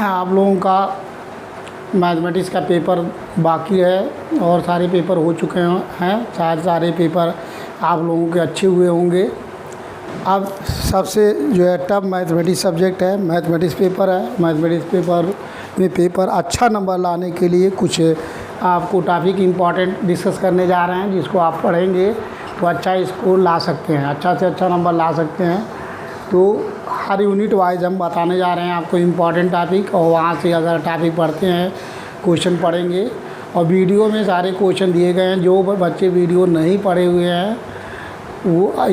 आप लोगों का मैथमेटिक्स का पेपर बाकी है और सारे पेपर हो चुके हैं। शायद सारे पेपर आप लोगों के अच्छे हुए होंगे। अब सबसे जो है टफ मैथमेटिक्स सब्जेक्ट है, मैथमेटिक्स पेपर है। मैथमेटिक्स पेपर में अच्छा नंबर लाने के लिए कुछ आपको टॉपिक इम्पॉर्टेंट डिस्कस करने जा रहे हैं, जिसको आप पढ़ेंगे तो अच्छा स्कोर ला सकते हैं, अच्छा से अच्छा नंबर ला सकते हैं। तो हर यूनिट वाइज हम बताने जा रहे हैं आपको इम्पॉर्टेंट टॉपिक, और वहाँ से अगर टॉपिक पढ़ते हैं क्वेश्चन पढ़ेंगे। और वीडियो में सारे क्वेश्चन दिए गए हैं। जो बच्चे वीडियो नहीं पढ़े हुए हैं वो ऑल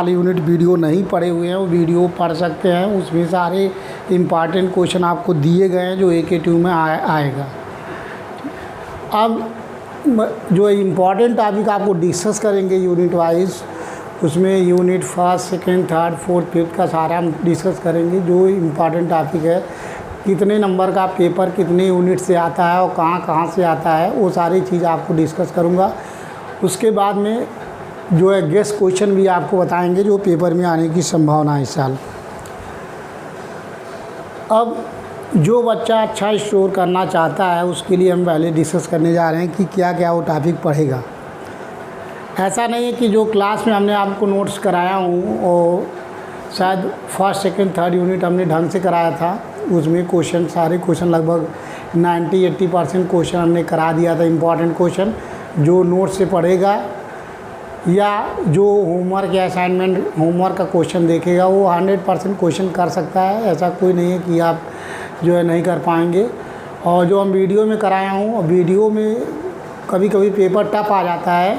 यूनिट वीडियो नहीं पढ़े हुए हैं, वो वीडियो पढ़ सकते हैं। उसमें सारे इम्पॉर्टेंट क्वेश्चन आपको दिए गए हैं जो AK2 में आएगा। अब जो इम्पॉर्टेंट टॉपिक आपको डिस्कस करेंगे यूनिट वाइज, उसमें unit first, second, third, fourth, fifth का सारा हम डिस्कस करेंगे। जो इम्पॉर्टेंट टॉपिक है, कितने नंबर का पेपर कितने यूनिट से आता है और कहाँ कहाँ से आता है, वो सारी चीज़ आपको डिस्कस करूँगा। उसके बाद में जो है गेस्ट क्वेश्चन भी आपको बताएंगे जो पेपर में आने की संभावना है इस साल। अब जो बच्चा अच्छा स्कोर करना चाहता है उसके लिए हम पहले डिस्कस करने जा रहे हैं कि क्या क्या वो टॉपिक पढ़ेगा। ऐसा नहीं है कि जो क्लास में हमने आपको नोट्स कराया हूँ और शायद फर्स्ट, सेकंड, थर्ड यूनिट हमने ढंग से कराया था, उसमें क्वेश्चन सारे क्वेश्चन लगभग 90-80% क्वेश्चन हमने करा दिया था। इम्पॉर्टेंट क्वेश्चन जो नोट से पढ़ेगा या जो होमवर्क या असाइनमेंट होमवर्क का क्वेश्चन देखेगा वो 100% क्वेश्चन कर सकता है। ऐसा कोई नहीं है कि आप जो है नहीं कर पाएंगे। और जो हम वीडियो में कराया हूँ, वीडियो में कभी कभी पेपर टफ आ जाता है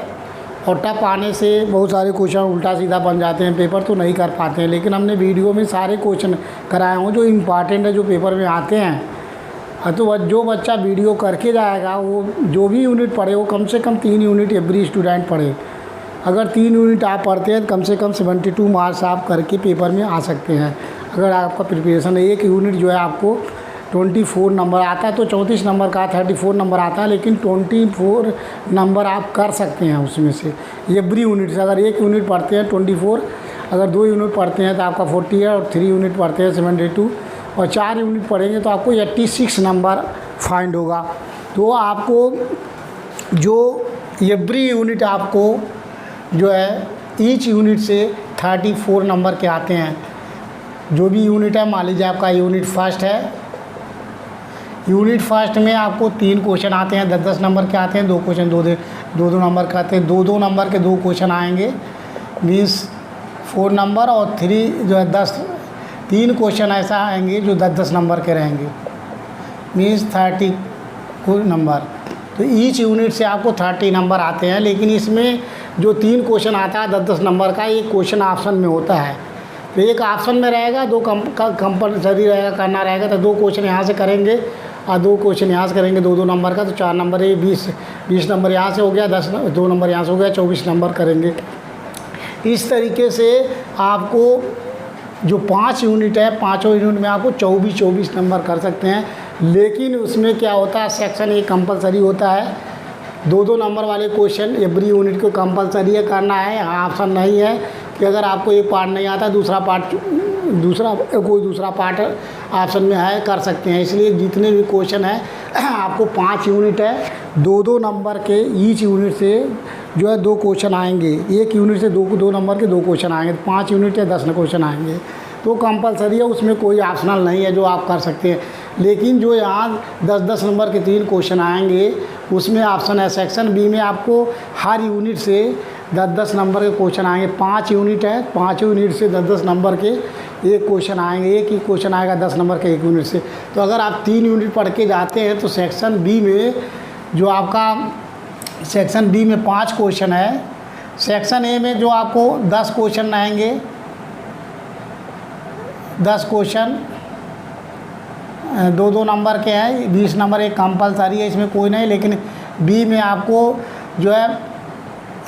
और टफ आने से बहुत सारे क्वेश्चन उल्टा सीधा बन जाते हैं, पेपर तो नहीं कर पाते हैं। लेकिन हमने वीडियो में सारे क्वेश्चन कराए हूँ जो इम्पॉर्टेंट है, जो पेपर में आते हैं। तो जो बच्चा वीडियो करके जाएगा वो जो भी यूनिट पढ़े वो कम से कम 3 यूनिट एवरी स्टूडेंट पढ़े। अगर 3 यूनिट आप पढ़ते हैं तो कम से कम 72 मार्क्स आप करके पेपर में आ सकते हैं। अगर आपका प्रिपरेशन है, एक यूनिट जो है आपको 24 नंबर आता है, तो 34 नंबर का 34 नंबर आता है, लेकिन 24 नंबर आप कर सकते हैं उसमें से एवरी यूनिट से। अगर एक यूनिट पढ़ते हैं 24, अगर 2 यूनिट पढ़ते हैं तो आपका 40 है, और 3 यूनिट पढ़ते हैं 72, और 4 यूनिट पढ़ेंगे तो आपको 86 नंबर फाइंड होगा। तो आपको जो एवरी यूनिट आपको जो है ईच यूनिट से 34 नंबर के आते हैं। जो भी यूनिट है, मान लीजिए आपका यूनिट फर्स्ट है, यूनिट फर्स्ट में आपको 3 क्वेश्चन आते हैं, 10-10 नंबर के आते हैं। 2 क्वेश्चन 2-2 नंबर के आते हैं। 2-2 नंबर के 2 क्वेश्चन आएंगे, मीन्स 4 नंबर, और 3 जो है 3 क्वेश्चन ऐसा आएंगे जो 10-10 नंबर के रहेंगे, मीन्स 30 नंबर। तो ईच यूनिट से आपको 30 नंबर आते हैं। लेकिन इसमें जो 3 क्वेश्चन आता है 10-10 नंबर का, एक क्वेश्चन ऑप्शन में होता है। तो एक ऑप्शन में रहेगा, 2 कंपलसरी रहेगा, करना रहेगा। तो 2 क्वेश्चन यहाँ से करेंगे और 2 क्वेश्चन यहाँ से करेंगे, 2-2 नंबर का। तो 4 नंबर है, 20 नंबर यहाँ से हो गया, 2 नंबर यहाँ से हो गया, 24 नंबर करेंगे। इस तरीके से आपको जो 5 यूनिट है, 5 यूनिट में आपको 24 नंबर कर सकते हैं। लेकिन उसमें क्या होता है, सेक्शन ए कंपलसरी होता है। 2-2 नंबर वाले क्वेश्चन एवरी यूनिट को कंपलसरी है करना है। यहाँ ऑप्शन नहीं है कि अगर आपको एक पार्ट नहीं आता कोई दूसरा पार्ट ऑप्शन में है, कर सकते हैं। इसलिए जितने भी क्वेश्चन है आपको 5 यूनिट है, 2-2 नंबर के ईच यूनिट से जो है 2 क्वेश्चन आएंगे। एक यूनिट से 2 नंबर के 2 क्वेश्चन आएंगे, 5 यूनिट या 10 क्वेश्चन आएंगे। तो कंपलसरी है, उसमें कोई ऑप्शनल नहीं है जो आप कर सकते हैं। लेकिन जो यहाँ 10-10 नंबर के 3 क्वेश्चन आएंगे उसमें ऑप्शन है। सेक्शन बी में आपको हर यूनिट से 10-10 नंबर के क्वेश्चन आएंगे। 5 यूनिट है, 5 यूनिट से 10-10 नंबर के एक क्वेश्चन आएंगे। एक ही क्वेश्चन आएगा 10 नंबर के एक यूनिट से। तो अगर आप 3 यूनिट पढ़ के जाते हैं तो सेक्शन बी में जो आपका सेक्शन बी में 5 क्वेश्चन है। सेक्शन ए में जो आपको 10 क्वेश्चन आएंगे, 10 क्वेश्चन 2-2 नंबर के हैं, 20 नंबर एक कंपलसरी है, इसमें कोई नहीं। लेकिन बी में आपको जो है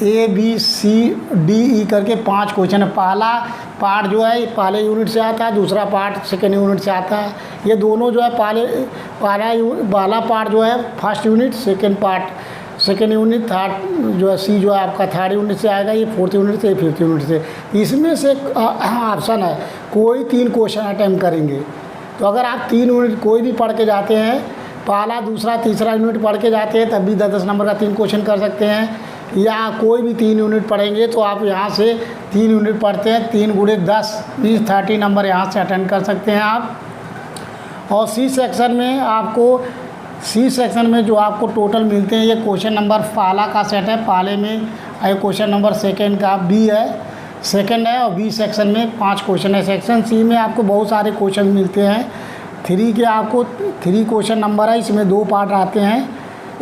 ABCDE करके 5 क्वेश्चन है। पहला पार्ट जो है पहले यूनिट से आता है, दूसरा पार्ट सेकेंड यूनिट से आता है। ये दोनों जो है पहला पार्ट जो है first unit, second part second unit, third जो है सी जो है आपका थर्ड यूनिट से आएगा, ये फोर्थ यूनिट से, फिफ्थ यूनिट से। इसमें से ऑप्शन है कोई 3 क्वेश्चन अटेम्प्ट करेंगे। तो अगर आप 3 यूनिट कोई भी पढ़ के जाते हैं, पहला दूसरा तीसरा यूनिट पढ़ के जाते हैं, तब भी 10-10 नंबर का 3 क्वेश्चन कर सकते हैं। या कोई भी 3 यूनिट पढ़ेंगे तो आप यहाँ से 3 यूनिट पढ़ते हैं, 3 × 10 मीन्स 30 नंबर यहाँ से अटेंड कर सकते हैं आप। और सी सेक्शन में जो आपको टोटल मिलते हैं, ये क्वेश्चन नंबर पहला का सेट है, पहले में ये क्वेश्चन नंबर सेकंड का बी है, सेकंड है, और बी सेक्शन में 5 क्वेश्चन है। सेक्शन सी में आपको बहुत सारे क्वेश्चन मिलते हैं। 3 के आपको 3 क्वेश्चन नंबर है, इसमें 2 पार्ट आते हैं,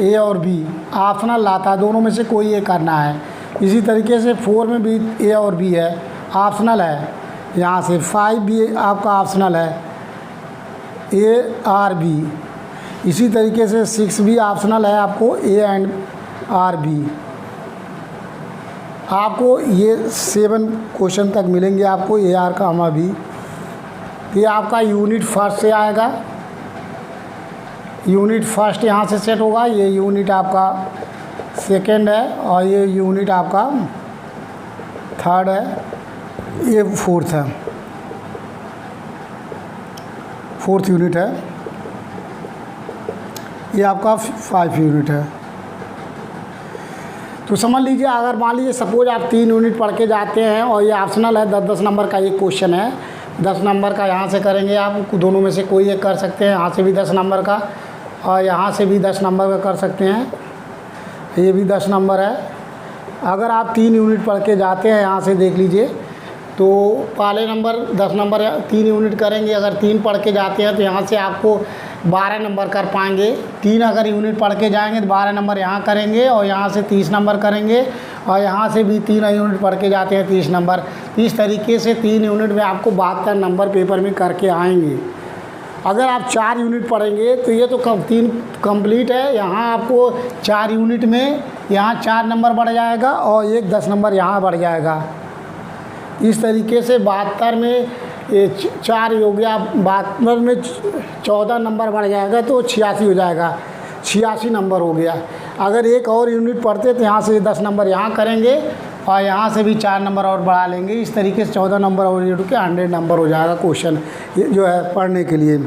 ए और बी। ऑप्शनल आता है, दोनों में से कोई एक करना है। इसी तरीके से 4 में भी ए और बी है, ऑप्शनल है। यहाँ से 5 भी आपका ऑप्शनल है, ए आर बी। इसी तरीके से 6 भी ऑप्शनल है आपको, ए एंड आर बी। आपको ये 7 क्वेश्चन तक मिलेंगे आपको, ए आर का हमा भी। ये आपका यूनिट फर्स्ट से आएगा, यूनिट फर्स्ट यहाँ से सेट होगा, ये यूनिट आपका सेकंड है, और ये यूनिट आपका थर्ड है, ये फोर्थ है, फोर्थ यूनिट है। ये आपका 5 यूनिट है। तो समझ लीजिए, अगर मान लीजिए सपोज आप 3 यूनिट पढ़ के जाते हैं और ये ऑप्शनल है, 10-10 नंबर का एक क्वेश्चन है, 10 नंबर का यहाँ से करेंगे आप, दोनों में से कोई एक कर सकते हैं। यहाँ से भी 10 नंबर का और यहाँ से भी 10 नंबर का कर सकते हैं, ये भी 10 नंबर है। अगर आप 3 यूनिट पढ़ के जाते हैं, यहाँ से देख लीजिए, तो पहले नंबर 10 नंबर 3 यूनिट करेंगे। अगर 3 पढ़ के जाते हैं तो यहाँ से आपको 12 नंबर कर पाएंगे। 3 अगर यूनिट पढ़ के जाएंगे तो 12 नंबर यहाँ करेंगे, और यहाँ से 30 नंबर करेंगे, और यहाँ से भी 3 यूनिट पढ़ के जाते हैं 30 नंबर। इस तरीके से 3 यूनिट में आपको 72 नंबर पेपर में करके आएंगे। अगर आप 4 यूनिट पढ़ेंगे तो ये तो 3 कंप्लीट है, यहाँ आपको 4 यूनिट में यहाँ 4 नंबर बढ़ जाएगा और एक 10 नंबर यहाँ बढ़ जाएगा। इस तरीके से 72 में ये 4 हो गया, 72 में 14 नंबर बढ़ जाएगा तो 86 हो जाएगा, 86 नंबर हो गया। अगर एक और यूनिट पढ़ते तो यहाँ से 10 नंबर यहाँ करेंगे और यहाँ से भी 4 नंबर और बढ़ा लेंगे। इस तरीके से 14 नंबर और यूनिट के 100 नंबर हो जाएगा क्वेश्चन जो है पढ़ने के लिए।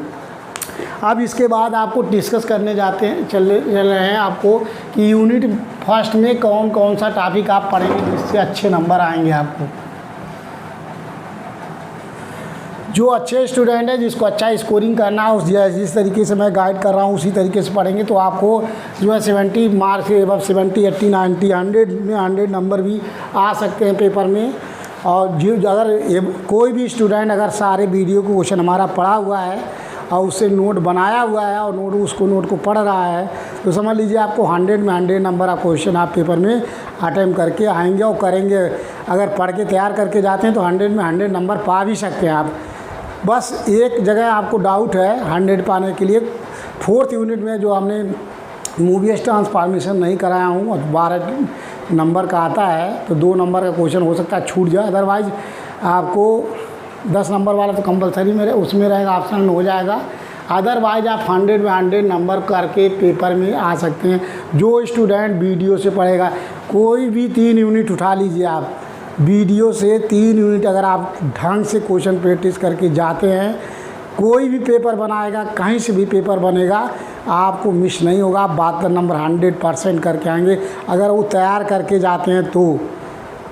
अब इसके बाद आपको डिस्कस करने चल रहे हैं आपको कि यूनिट फर्स्ट में कौन कौन सा टॉपिक आप पढ़ेंगे जिससे अच्छे नंबर आएंगे आपको। जो अच्छे स्टूडेंट है, जिसको अच्छा स्कोरिंग करना है, उस जिस तरीके से मैं गाइड कर रहा हूँ उसी तरीके से पढ़ेंगे तो आपको जो है 70 मार्क्स से अब 70, 80, 90, 100 में 100 नंबर भी आ सकते हैं पेपर में। और जो अगर कोई भी स्टूडेंट अगर सारे वीडियो को क्वेश्चन हमारा पढ़ा हुआ है और उससे नोट बनाया हुआ है और नोट को पढ़ रहा है तो समझ लीजिए आपको 100 में 100 नंबर का क्वेश्चन आप पेपर में अटेम्प्ट करके आएंगे और करेंगे। अगर पढ़ के तैयार करके जाते हैं तो 100 में 100 नंबर पा भी सकते हैं आप। बस एक जगह आपको डाउट है 100 पाने के लिए, 4th यूनिट में जो हमने मूवीज ट्रांसफॉर्मेशन नहीं कराया हूँ और 12 नंबर का आता है तो 2 नंबर का क्वेश्चन हो सकता है छूट जाए। अदरवाइज़ आपको 10 नंबर वाला तो कंपलसरी में उसमें रहेगा, ऑप्शन में हो जाएगा। अदरवाइज आप 100 में 100 नंबर करके पेपर में आ सकते हैं। जो स्टूडेंट वीडियो से पढ़ेगा, कोई भी 3 यूनिट उठा लीजिए आप, वीडियो से 3 यूनिट अगर आप ढंग से क्वेश्चन प्रैक्टिस करके जाते हैं, कोई भी पेपर बनाएगा, कहीं से भी पेपर बनेगा, आपको मिस नहीं होगा। आप 72 नंबर 100% करके आएंगे। अगर वो तैयार करके जाते हैं तो,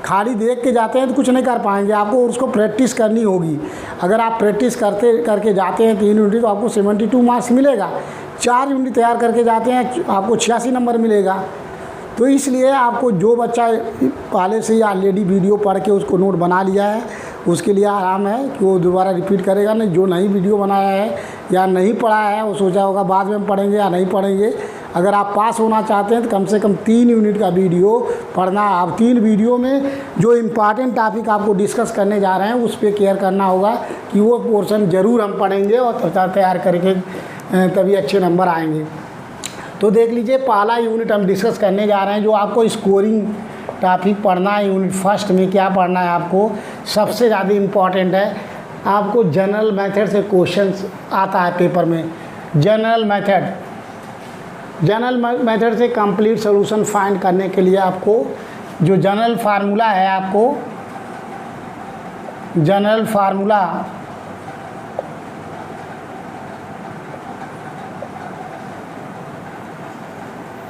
खाली देख के जाते हैं तो कुछ नहीं कर पाएंगे, आपको उसको प्रैक्टिस करनी होगी। अगर आप प्रैक्टिस करके जाते हैं 3 यूनिट तो आपको 72 मार्क्स मिलेगा। 4 यूनिट तैयार करके जाते हैं आपको 86 नंबर मिलेगा। तो इसलिए आपको जो बच्चा पहले से ही ऑलरेडी वीडियो पढ़ के उसको नोट बना लिया है उसके लिए आराम है कि वो दोबारा रिपीट करेगा नहीं। जो नहीं वीडियो बनाया है या नहीं पढ़ा है वो सोचा होगा बाद में हम पढ़ेंगे या नहीं पढ़ेंगे। अगर आप पास होना चाहते हैं तो कम से कम 3 यूनिट का वीडियो पढ़ना। आप 3 वीडियो में जो इम्पॉर्टेंट टॉपिक आपको डिस्कस करने जा रहे हैं उस पर केयर करना होगा कि वो पोर्शन ज़रूर हम पढ़ेंगे और तैयार करके तभी अच्छे नंबर आएंगे। तो देख लीजिए, पहला यूनिट हम डिस्कस करने जा रहे हैं जो आपको स्कोरिंग टॉपिक पढ़ना है। यूनिट फर्स्ट में क्या पढ़ना है आपको, सबसे ज़्यादा इम्पॉर्टेंट है। आपको जनरल मेथड से क्वेश्चंस आता है पेपर में। जनरल मेथड से कंप्लीट सॉल्यूशन फाइंड करने के लिए आपको जो जनरल फार्मूला है, आपको जनरल फार्मूला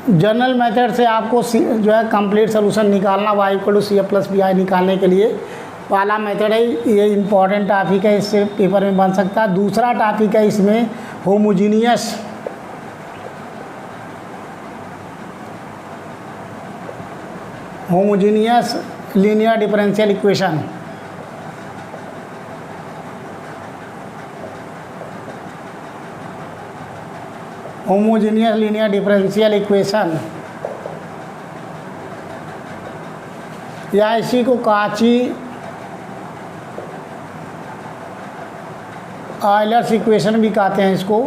जनरल मेथड से आपको जो है कंप्लीट सोल्यूशन निकालना y = CF + BI निकालने के लिए पहला मेथड है, ये इम्पॉर्टेंट टॉपिक है, इससे पेपर में बन सकता है। दूसरा टॉपिक है इसमें homogeneous linear differential equation. Homogeneous linear differential equation या इसी को काची आयलर्स इक्वेशन भी कहते हैं इसको।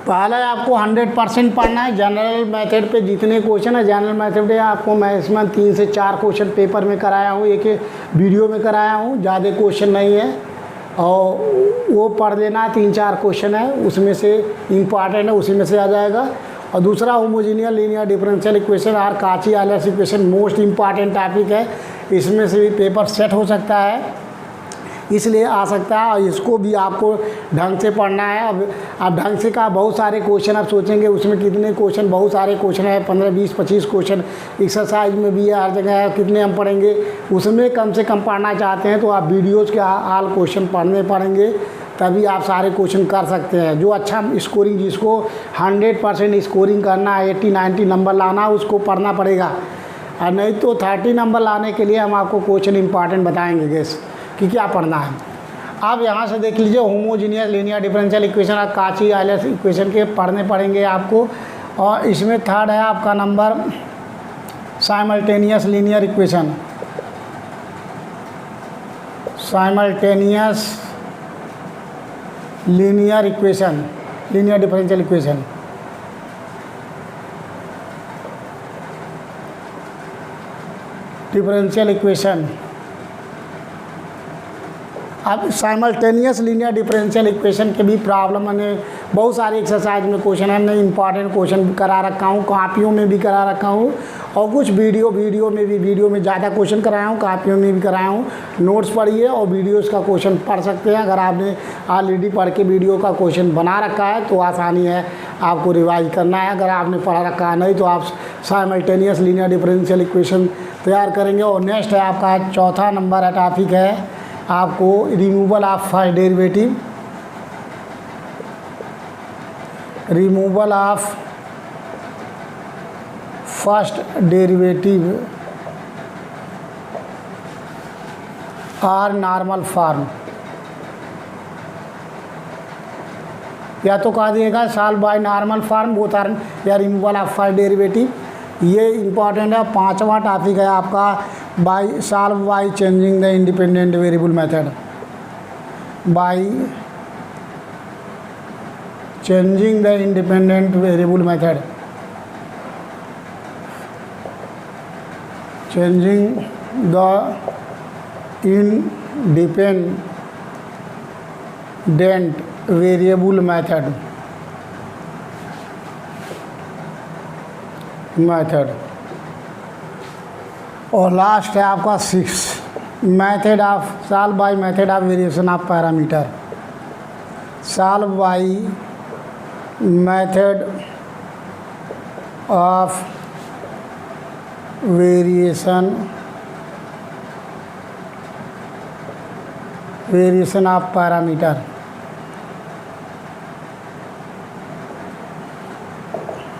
पहले आपको 100% पढ़ना है। जनरल मेथड पे जितने क्वेश्चन है, जनरल मेथड पे आपको मैक्सिमम 3 से 4 क्वेश्चन पेपर में कराया हूँ, एक वीडियो में कराया हूँ, ज़्यादा क्वेश्चन नहीं है और वो पढ़ लेना। 3-4 क्वेश्चन है, उसमें से इम्पॉर्टेंट है, उसी में से आ जाएगा। और दूसरा होमोजीनियस लीनियर डिफरेंशियल इक्वेशन और काची Euler's equation most important topic है, इसमें से भी पेपर सेट हो सकता है, इसलिए आ सकता है। और इसको भी आपको ढंग से पढ़ना है। अब ढंग से का बहुत सारे क्वेश्चन आप सोचेंगे उसमें कितने क्वेश्चन, बहुत सारे क्वेश्चन है, 15, 20, 25 क्वेश्चन एक्सरसाइज में भी है, हर जगह है, कितने हम पढ़ेंगे। उसमें कम से कम पढ़ना चाहते हैं तो आप वीडियोज़ के ऑल क्वेश्चन पढ़ने पड़ेंगे, तभी आप सारे क्वेश्चन कर सकते हैं। जो अच्छा स्कोरिंग, जिसको 100% स्कोरिंग करना है, 80-90 नंबर लाना, उसको पढ़ना पड़ेगा। और नहीं तो 30 नंबर लाने के लिए हम आपको क्वेश्चन इंपॉर्टेंट बताएंगे गैस कि क्या पढ़ना है। आप यहाँ से देख लीजिए, होमोजीनियस लीनियर डिफरेंशियल इक्वेशन और काची आयलर्स इक्वेशन के पढ़ने पड़ेंगे आपको। और इसमें थर्ड है आपका number simultaneous linear equation. Simultaneous linear equation, linear differential equation. Differential equation. अब साइमल्टेनियस लीनियर डिफरेंशियल इक्वेशन के भी प्रॉब्लम मैंने बहुत सारे एक्सरसाइज में क्वेश्चन है, मैंने इंपॉर्टेंट क्वेश्चन करा रखा हूँ, कॉपियों में भी करा रखा हूँ और कुछ वीडियो में ज़्यादा क्वेश्चन कराया हूँ, कॉपियों में भी कराया हूँ। नोट्स पढ़िए और वीडियोस का क्वेश्चन पढ़ सकते हैं। अगर आपने ऑलरेडी पढ़ के वीडियो का क्वेश्चन बना रखा है तो आसानी है आपको रिवाइज करना है। अगर आपने पढ़ा रखा है नहीं तो आप साइमल्टेनियस लीनियर डिफरेंशियल इक्वेशन तैयार करेंगे। और नेक्स्ट है आपका चौथा नंबर है, टॉपिक है आपको removal of first derivative. Removal of first derivative और नॉर्मल फॉर्म, या तो कह दिएगा solve by normal form both are, या रिमूवल ऑफ फर्स्ट डेरिवेटिव। ये इंपॉर्टेंट है। पांचवा टॉपिक है आपका by solve by changing the independent variable method. By changing the independent variable method. Changing the independent variable method. और last है आपका 6 method of solve by method of variation of parameter. Solve by method of variation of parameter.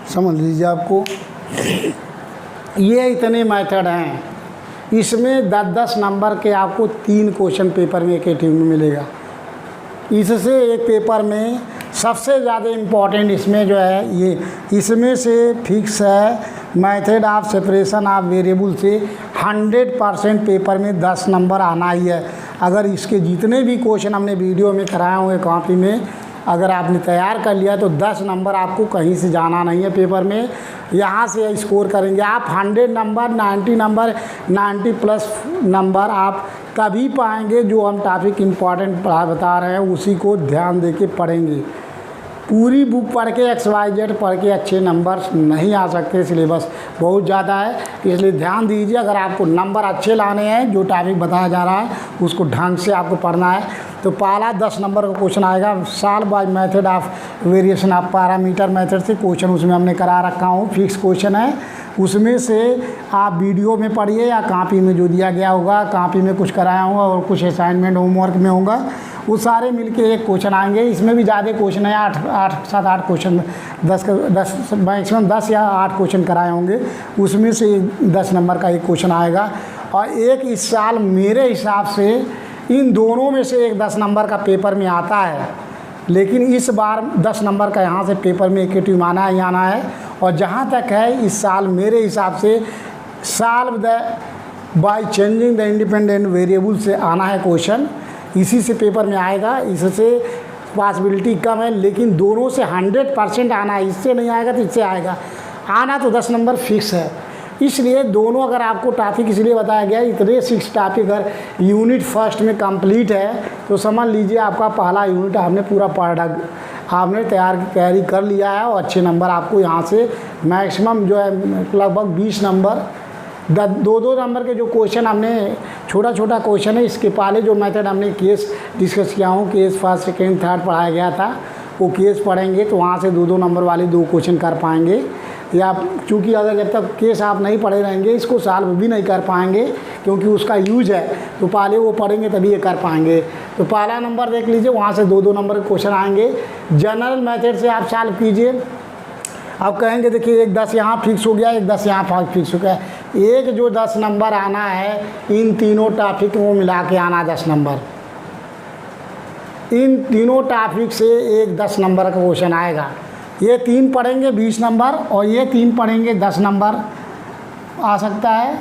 समझ लीजिए, आपको ये इतने method हैं। इसमें 10-10 नंबर के आपको 3 क्वेश्चन पेपर में एक में मिलेगा। इससे एक पेपर में सबसे ज़्यादा इम्पॉर्टेंट इसमें जो है ये, इसमें से फिक्स है method of separation of variable से 100% पेपर में 10 नंबर आना ही है। अगर इसके जितने भी क्वेश्चन हमने वीडियो में कराए होंगे कॉपी में, अगर आपने तैयार कर लिया तो 10 नंबर आपको कहीं से जाना नहीं है पेपर में, यहाँ से स्कोर करेंगे आप 100 नंबर, 90 नंबर, 90+ नंबर आप कभी पाएंगे। जो हम टॉपिक इम्पॉर्टेंट बता रहे हैं उसी को ध्यान देके पढ़ेंगे। पूरी बुक पढ़ के XYZ पढ़ के अच्छे नंबर नहीं आ सकते, सिलेबस बहुत ज़्यादा है, इसलिए ध्यान दीजिए। अगर आपको नंबर अच्छे लाने हैं, जो टॉपिक बताया जा रहा है उसको ढंग से आपको पढ़ना है। तो पहला 10 नंबर का क्वेश्चन आएगा, solve by method of variation of parameter method से क्वेश्चन उसमें हमने करा रखा हूँ, फिक्स क्वेश्चन है। उसमें से आप वीडियो में पढ़िए या कॉपी में जो दिया गया होगा, कॉपी में कुछ कराया होगा और कुछ असाइनमेंट होमवर्क में होगा, वो सारे मिलके एक क्वेश्चन आएंगे। इसमें भी ज़्यादा क्वेश्चन है, 8 क्वेश्चन, 10 मैक्सिमम 10 या 8 क्वेश्चन कराए होंगे। उसमें से 10 नंबर का एक क्वेश्चन आएगा। और एक इस साल मेरे हिसाब से इन दोनों में से एक 10 नंबर का पेपर में आता है, लेकिन इस बार 10 नंबर का यहाँ से पेपर में इक्वेटिव आना ही आना है। और जहाँ तक है इस साल मेरे हिसाब से solve the by changing the independent variable से आना है क्वेश्चन, इसी से पेपर में आएगा। इससे पॉसिबिलिटी कम है, लेकिन दोनों से 100% आना है। इससे नहीं आएगा तो इससे आएगा, आना तो 10 नंबर फिक्स है। इसलिए दोनों अगर आपको टॉपिक इसलिए बताया गया, इतने 6 टॉपिक अगर यूनिट फर्स्ट में कंप्लीट है तो समझ लीजिए आपका पहला यूनिट आपने पूरा आपने तैयारी कर लिया है। और अच्छे नंबर आपको यहाँ से मैक्सिमम जो है लगभग 20 नंबर, 2-2 नंबर के जो क्वेश्चन हमने छोटा क्वेश्चन है, इसके पहले जो मेथड हमने केस डिस्कस किया हूँ, केस फर्स्ट सेकेंड थर्ड पढ़ाया गया था, वो केस पढ़ेंगे तो वहाँ से 2-2 नंबर वाले 2 क्वेश्चन कर पाएंगे। या चूँकि अगर जब तक केस आप नहीं पढ़े रहेंगे इसको सॉल्व भी नहीं कर पाएंगे, क्योंकि उसका यूज है, तो पहले वो पढ़ेंगे तभी ये कर पाएंगे। तो पहला नंबर देख लीजिए, वहाँ से 2-2 नंबर के क्वेश्चन आएंगे। जनरल मेथड से आप सॉल्व कीजिए। आप कहेंगे देखिए एक 10 यहाँ फिक्स हो गया, एक 10 यहाँ फिक्स हो गया, एक जो 10 नंबर आना है इन तीनों टॉपिक को मिला के आना 10 नंबर। इन तीनों टॉपिक से एक 10 नंबर का क्वेश्चन आएगा। ये 3 पढ़ेंगे 20 नंबर और ये 3 पढ़ेंगे 10 नंबर आ सकता है।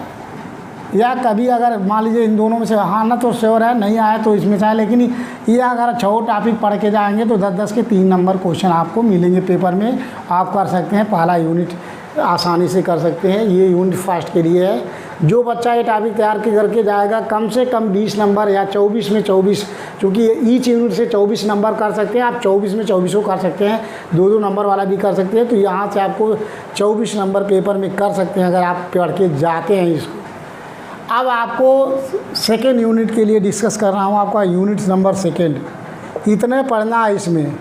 या कभी अगर मान लीजिए इन दोनों में से हाँ ना तो श्योर है, नहीं आया तो इसमें से आए, लेकिन ये अगर 6 टॉपिक पढ़ के जाएंगे तो 10-10 के 3 नंबर क्वेश्चन आपको मिलेंगे पेपर में। आप कर सकते हैं, पहला यूनिट आसानी से कर सकते हैं। ये यूनिट फर्स्ट के लिए है। जो बच्चा ये टॉपिक तैयार करके जाएगा कम से कम 20 नंबर या 24 में 24, क्योंकि ईच यूनिट से 24 नंबर कर सकते हैं। आप 24 में 24 कर सकते हैं, 2-2 नंबर वाला भी कर सकते हैं। तो यहाँ से आपको 24 नंबर पेपर में कर सकते हैं अगर आप पढ़ के जाते हैं इसको। अब आपको सेकेंड यूनिट के लिए डिस्कस कर रहा हूँ, आपका यूनिट नंबर सेकेंड। इतने पढ़ना है इसमें,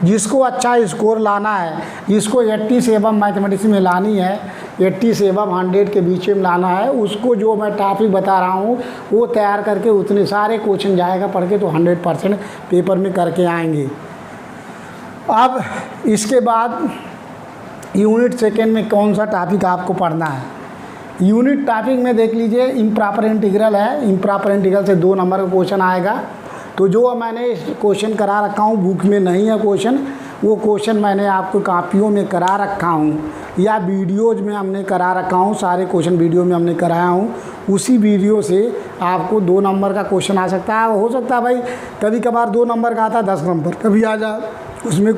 जिसको अच्छा स्कोर लाना है, जिसको 80 से एबव मैथमेटिक्स में लानी है, 80 से एबव 100 के बीच में लाना है, उसको जो मैं टॉपिक बता रहा हूँ वो तैयार करके उतने सारे क्वेश्चन जाएगा पढ़ के, तो 100% पेपर में करके आएंगे। अब इसके बाद यूनिट सेकेंड में कौन सा टॉपिक आपको पढ़ना है। यूनिट टॉपिक में देख लीजिए इम्प्रॉपर इंटीग्रल है। इम्प्रॉपर इंटीग्रल से 2 नंबर का क्वेश्चन आएगा। तो जो मैंने क्वेश्चन करा रखा हूँ, बुक में नहीं है क्वेश्चन, वो क्वेश्चन मैंने आपको कॉपियों में करा रखा हूँ या वीडियोज़ में हमने करा रखा हूँ। सारे क्वेश्चन वीडियो में हमने कराया हूँ। उसी वीडियो से आपको 2 नंबर का क्वेश्चन आ सकता है। हो सकता है भाई कभी कभार 2 नंबर का आता, 10 नंबर कभी आ जाए। उसमें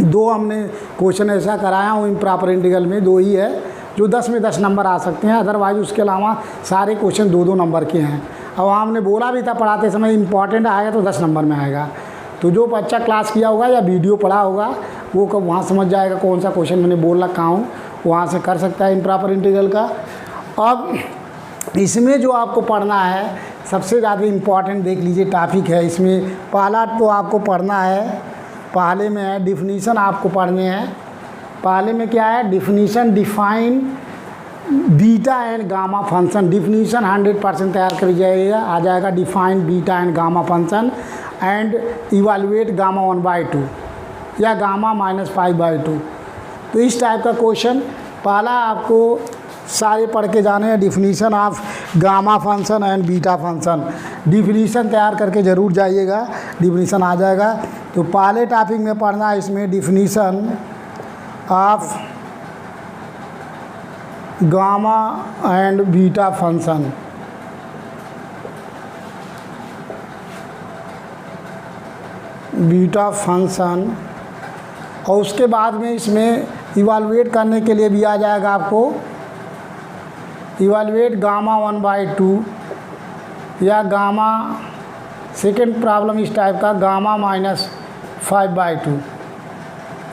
2 हमने क्वेश्चन ऐसा कराया हूँ इम्प्रॉपर इंटीग्रल में, 2 ही है जो 10 में 10 नंबर आ सकते हैं। अदरवाइज उसके अलावा सारे क्वेश्चन 2-2 नंबर के हैं। अब हमने बोला भी था पढ़ाते समय इम्पॉर्टेंट आएगा तो 10 नंबर में आएगा। तो जो बच्चा क्लास किया होगा या वीडियो पढ़ा होगा वो कब वहाँ समझ जाएगा कौन सा क्वेश्चन मैंने बोल रखा हूँ, वहाँ से कर सकता है इम्प्रॉपर इंटीग्रल का। अब इसमें जो आपको पढ़ना है सबसे ज़्यादा इम्पॉर्टेंट देख लीजिए टॉपिक है। इसमें पहला तो आपको पढ़ना है, पहले में है डिफिनीशन आपको पढ़ने हैं। पहले में क्या है, definition, define beta and gamma function. Definition 100% तैयार कर जाइएगा, आ जाएगा define beta and gamma function and evaluate gamma 1/2 या गामा -5/2। तो इस टाइप का क्वेश्चन पहला आपको सारे पढ़ के जाने हैं। Definition of gamma function and beta function, definition तैयार करके ज़रूर जाइएगा, डिफिनीशन आ जाएगा। तो पहले टॉपिक में पढ़ना है इसमें definition of gamma and beta function. Beta function और उसके बाद में इसमें इवैल्यूएट करने के लिए भी आ जाएगा आपको इवैल्यूएट गामा 1/2 या गामा, सेकेंड प्रॉब्लम इस टाइप का गामा -5/2।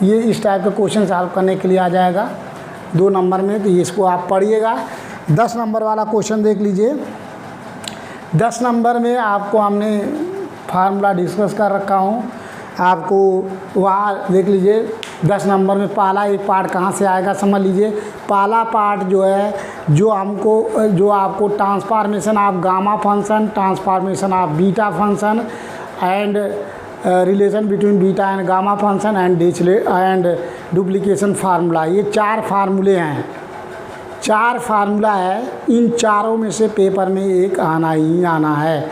ये इस टाइप का क्वेश्चन सॉल्व करने के लिए आ जाएगा 2 नंबर में। तो इसको आप पढ़िएगा। 10 नंबर वाला क्वेश्चन देख लीजिए। 10 नंबर में आपको हमने फार्मूला डिस्कस कर रखा हूँ। आपको वहाँ देख लीजिए 10 नंबर में पहला एक पार्ट कहाँ से आएगा समझ लीजिए। पहला पार्ट जो है जो आपको transformation of gamma function, transformation of beta function and relation between beta and gamma function and Dirichlet and duplication formula, ये 4 फार्मूले हैं। 4 फार्मूला है, इन चारों में से पेपर में एक आना ही आना है।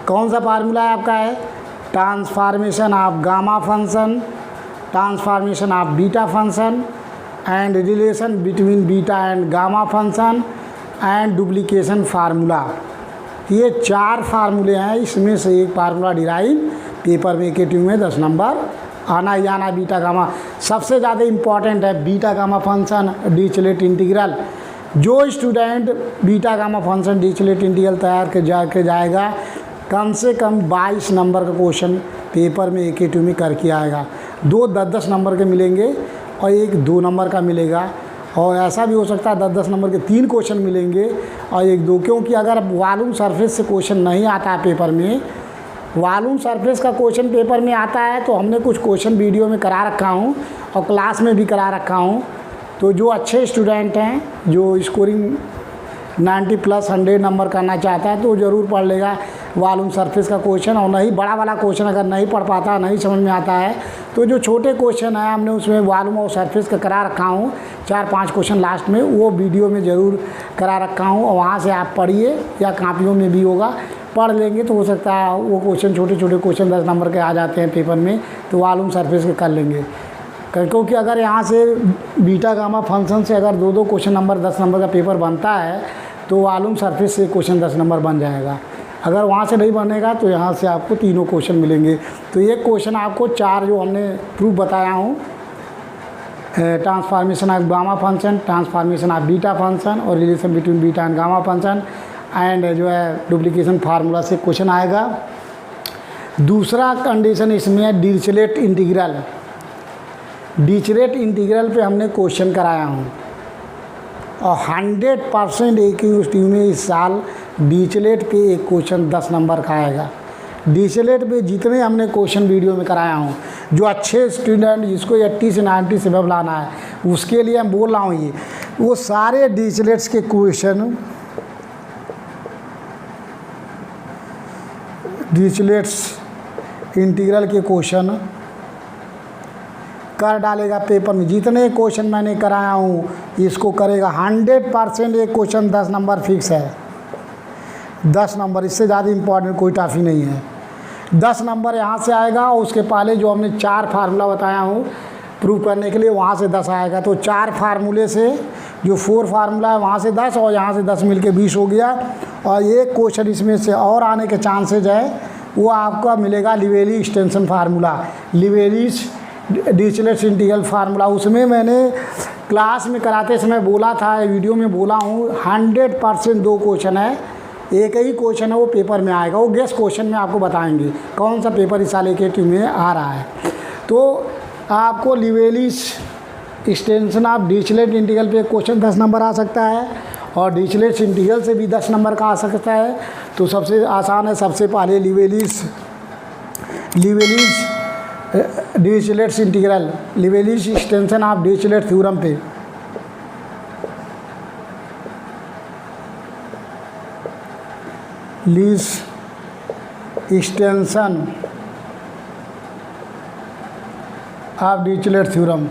कौन सा फार्मूला है आपका? है transformation of gamma function, transformation of beta function and relation between beta and gamma function and duplication formula. ये 4 फार्मूले हैं, इसमें से एक फार्मूला डिराइव पेपर में के में 10 नंबर आना ही आना। बीटा गामा सबसे ज़्यादा इम्पॉर्टेंट है, beta gamma function Dirichlet integral. जो student beta gamma function Dirichlet integral तैयार के जाएगा कम से कम 22 नंबर का क्वेश्चन पेपर में एक में करके आएगा। 2 10-10 नंबर के मिलेंगे और एक 2 नंबर का मिलेगा, और ऐसा भी हो सकता है 10-10 नंबर के 3 क्वेश्चन मिलेंगे और 1-2। क्योंकि अगर वॉल्यूम सरफेस से क्वेश्चन नहीं आता है पेपर में, वॉल्यूम सरफेस का क्वेश्चन पेपर में आता है तो हमने कुछ क्वेश्चन वीडियो में करा रखा हूँ और क्लास में भी करा रखा हूँ। तो जो अच्छे स्टूडेंट हैं, जो स्कोरिंग 90+ 100 नंबर करना चाहता है तो ज़रूर पढ़ लेगा वॉल्यूम सरफेस का क्वेश्चन। और नहीं बड़ा वाला क्वेश्चन अगर नहीं पढ़ पाता, नहीं समझ में आता है, तो जो छोटे क्वेश्चन है हमने उसमें वॉल्यूम और सरफेस का करा रखा हूँ। 4-5 क्वेश्चन लास्ट में वो वीडियो में ज़रूर करा रखा हूँ, और वहाँ से आप पढ़िए या कापियों में भी होगा, पढ़ लेंगे तो हो सकता है वो क्वेश्चन छोटे क्वेश्चन 10 नंबर के आ जाते हैं पेपर में, तो वॉल्यूम सरफेस के कर लेंगे। क्योंकि अगर यहाँ से बीटा गामा फंक्शन से अगर 2-2 क्वेश्चन नंबर 10 नंबर का पेपर बनता है तो वॉल्यूम सरफेस से क्वेश्चन 10 नंबर बन जाएगा। अगर वहाँ से नहीं बनेगा तो यहाँ से आपको 3 क्वेश्चन मिलेंगे। तो ये क्वेश्चन आपको 4 जो हमने प्रूफ बताया हूँ, transformation of gamma function, transformation of beta function और relation between beta and gamma function and जो है डुप्लीकेशन फार्मूला से क्वेश्चन आएगा। दूसरा कंडीशन इसमें है डिरिचलेट इंटीग्रल। डिरिचलेट इंटीग्रल पे हमने क्वेश्चन कराया हूँ और 100% एक यूनिवर्सिटी में इस साल डिरिचलेट पे एक क्वेश्चन 10 नंबर का आएगा। डिरिचलेट पे जितने हमने क्वेश्चन वीडियो में कराया हूँ, जो अच्छे स्टूडेंट जिसको 80 से 90 से अब लाना है उसके लिए मैं बोल रहा हूँ, ये वो सारे डिरिचलेट्स के क्वेश्चन, डिरिचलेट्स इंटीग्रल के क्वेश्चन कर डालेगा पेपर में। जितने क्वेश्चन मैंने कराया हूँ इसको करेगा 100%। एक क्वेश्चन 10 नंबर फिक्स है, 10 नंबर, इससे ज़्यादा इम्पोर्टेंट कोई टॉफी नहीं है। 10 नंबर यहाँ से आएगा और उसके पहले जो हमने 4 फार्मूला बताया हूँ प्रूव करने के लिए, वहाँ से 10 आएगा। तो 4 फार्मूले से जो 4 फार्मूला है वहाँ से 10 और यहाँ से 10 मिलके 20 हो गया। और एक क्वेश्चन इसमें से और आने के चांसेज है, वो आपका मिलेगा Liouville extension formula, Liouville's Dirichlet integral formula. उसमें मैंने क्लास में कराते समय बोला था, वीडियो में बोला हूँ, 100% 2 क्वेश्चन है, एक ही क्वेश्चन है वो पेपर में आएगा। वो गेस्ट क्वेश्चन में आपको बताएंगे कौन सा पेपर इस साल के में आ रहा है। तो आपको लिवेलीज एक्सटेंशन ऑफ डिरिचलेट इंटीग्रल पे क्वेश्चन 10 नंबर आ सकता है और डिरिचलेट इंटीग्रल से भी 10 नंबर का आ सकता है। तो सबसे आसान है, सबसे पहले Liouville's Dirichlet integral, Liouville's extension of Dirichlet theorem पे लीज एक्सटेंशन ऑफ डिरिचलेट थ्योरम।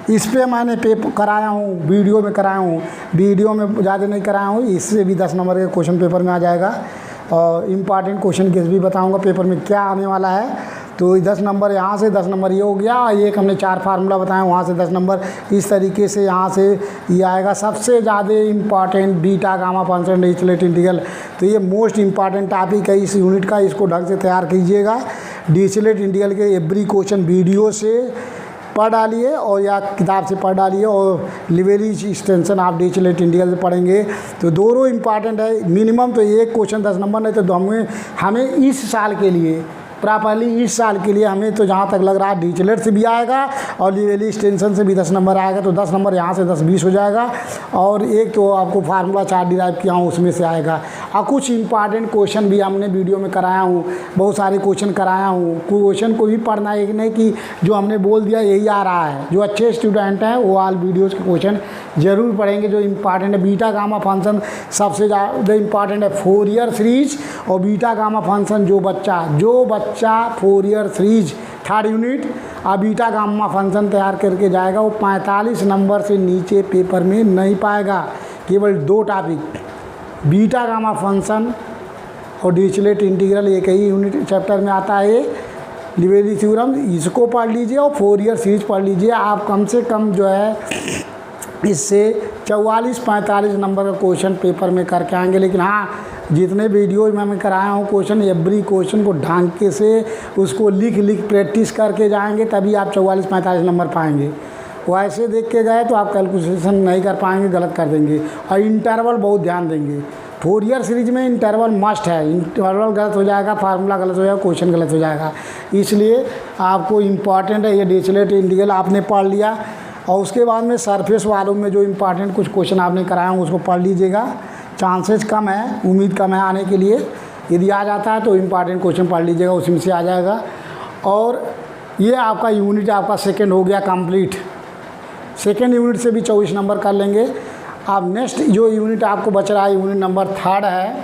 इस पे मैंने पेपर कराया हूँ, वीडियो में कराया हूँ, वीडियो में ज़्यादा नहीं कराया हूँ, इससे भी 10 नंबर के क्वेश्चन पेपर में आ जाएगा। और इम्पॉर्टेंट क्वेश्चन केस भी बताऊँगा पेपर में क्या आने वाला है। तो 10 नंबर यहाँ से 10 नंबर ये हो गया। एक हमने 4 फार्मूला बताया, वहाँ से 10 नंबर, इस तरीके से यहाँ से ये आएगा। सबसे ज़्यादा important beta gamma function Dirichlet integral, तो ये मोस्ट इम्पॉर्टेंट टॉपिक है इस यूनिट का, इसको ढंग से तैयार कीजिएगा। डिरिचलेट इंटीग्रल के एवरी क्वेश्चन वीडियो से पढ़ डालिए और या किताब से पढ़ डालिए, और लिवेलीज एक्सटेंशन ऑफ डिरिचलेट इंटीग्रल से पढ़ेंगे तो दोनों इम्पॉर्टेंट है। मिनिमम तो एक क्वेश्चन 10 नंबर, नहीं तो हमें इस साल के लिए प्रॉपरली इस साल के लिए हमें तो जहाँ तक लग रहा है डीएचएलएड से भी आएगा और लिवेली एक्सटेंशन से भी 10 नंबर आएगा, तो 10 नंबर यहाँ से 10-20 हो जाएगा। और एक तो आपको फार्मूला चार्ट डिराइव किया हूँ उसमें से आएगा। और कुछ इंपॉर्टेंट क्वेश्चन भी हमने वीडियो में कराया हूँ, बहुत सारे क्वेश्चन कराया हूँ। क्वेश्चन को भी पढ़ना एक नहीं कि जो हमने बोल दिया यही आ रहा है। जो अच्छे स्टूडेंट हैं वो ऑल वीडियोज़ के क्वेश्चन ज़रूर पढ़ेंगे जो इम्पॉर्टेंट है। बीटा गामा फंक्शन सबसे ज़्यादा इम्पॉर्टेंट है, फोरियर सीरीज और बीटा गामा फंक्शन। जो बच्चा फोरियर सीरीज थर्ड यूनिट और बीटा गामा फंक्शन तैयार करके जाएगा वो 45 नंबर से नीचे पेपर में नहीं पाएगा। केवल 2 टॉपिक बीटा गामा फंक्शन और डीएचएलएड इंटीग्रल एक ही यूनिट चैप्टर में आता है, लिवेली थ्योरम, इसको पढ़ लीजिए और फोरियर सीरीज पढ़ लीजिए। आप कम से कम जो है इससे 44-45 नंबर का क्वेश्चन पेपर में करके आएंगे। लेकिन हाँ, जितने वीडियो में मैं कराया हूँ क्वेश्चन, एवरी क्वेश्चन को ढंग के से उसको लिख प्रैक्टिस करके जाएंगे, तभी आप 44-45 नंबर पाएंगे। वो ऐसे देख के गए तो आप कैलकुलेशन नहीं कर पाएंगे, गलत कर देंगे। और इंटरवल बहुत ध्यान देंगे। फोरियर सीरीज में इंटरवल मस्ट है, इंटरवल गलत हो जाएगा, फार्मूला गलत हो जाएगा, क्वेश्चन गलत हो जाएगा। इसलिए आपको इम्पॉर्टेंट है ये डीएचएलएड इंटीग्रल आपने पढ़ लिया। और उसके बाद में सरफेस वालों में जो इम्पॉर्टेंट कुछ क्वेश्चन आपने कराया हूँ उसको पढ़ लीजिएगा। चांसेस कम है, उम्मीद कम है आने के लिए। यदि आ जाता है तो इम्पॉर्टेंट क्वेश्चन पढ़ लीजिएगा, उसी में से आ जाएगा। और ये आपका यूनिट आपका सेकंड हो गया कंप्लीट। सेकंड यूनिट से भी 24 नंबर कर लेंगे। अब नेक्स्ट जो यूनिट आपको बच रहा है यूनिट नंबर 3 है,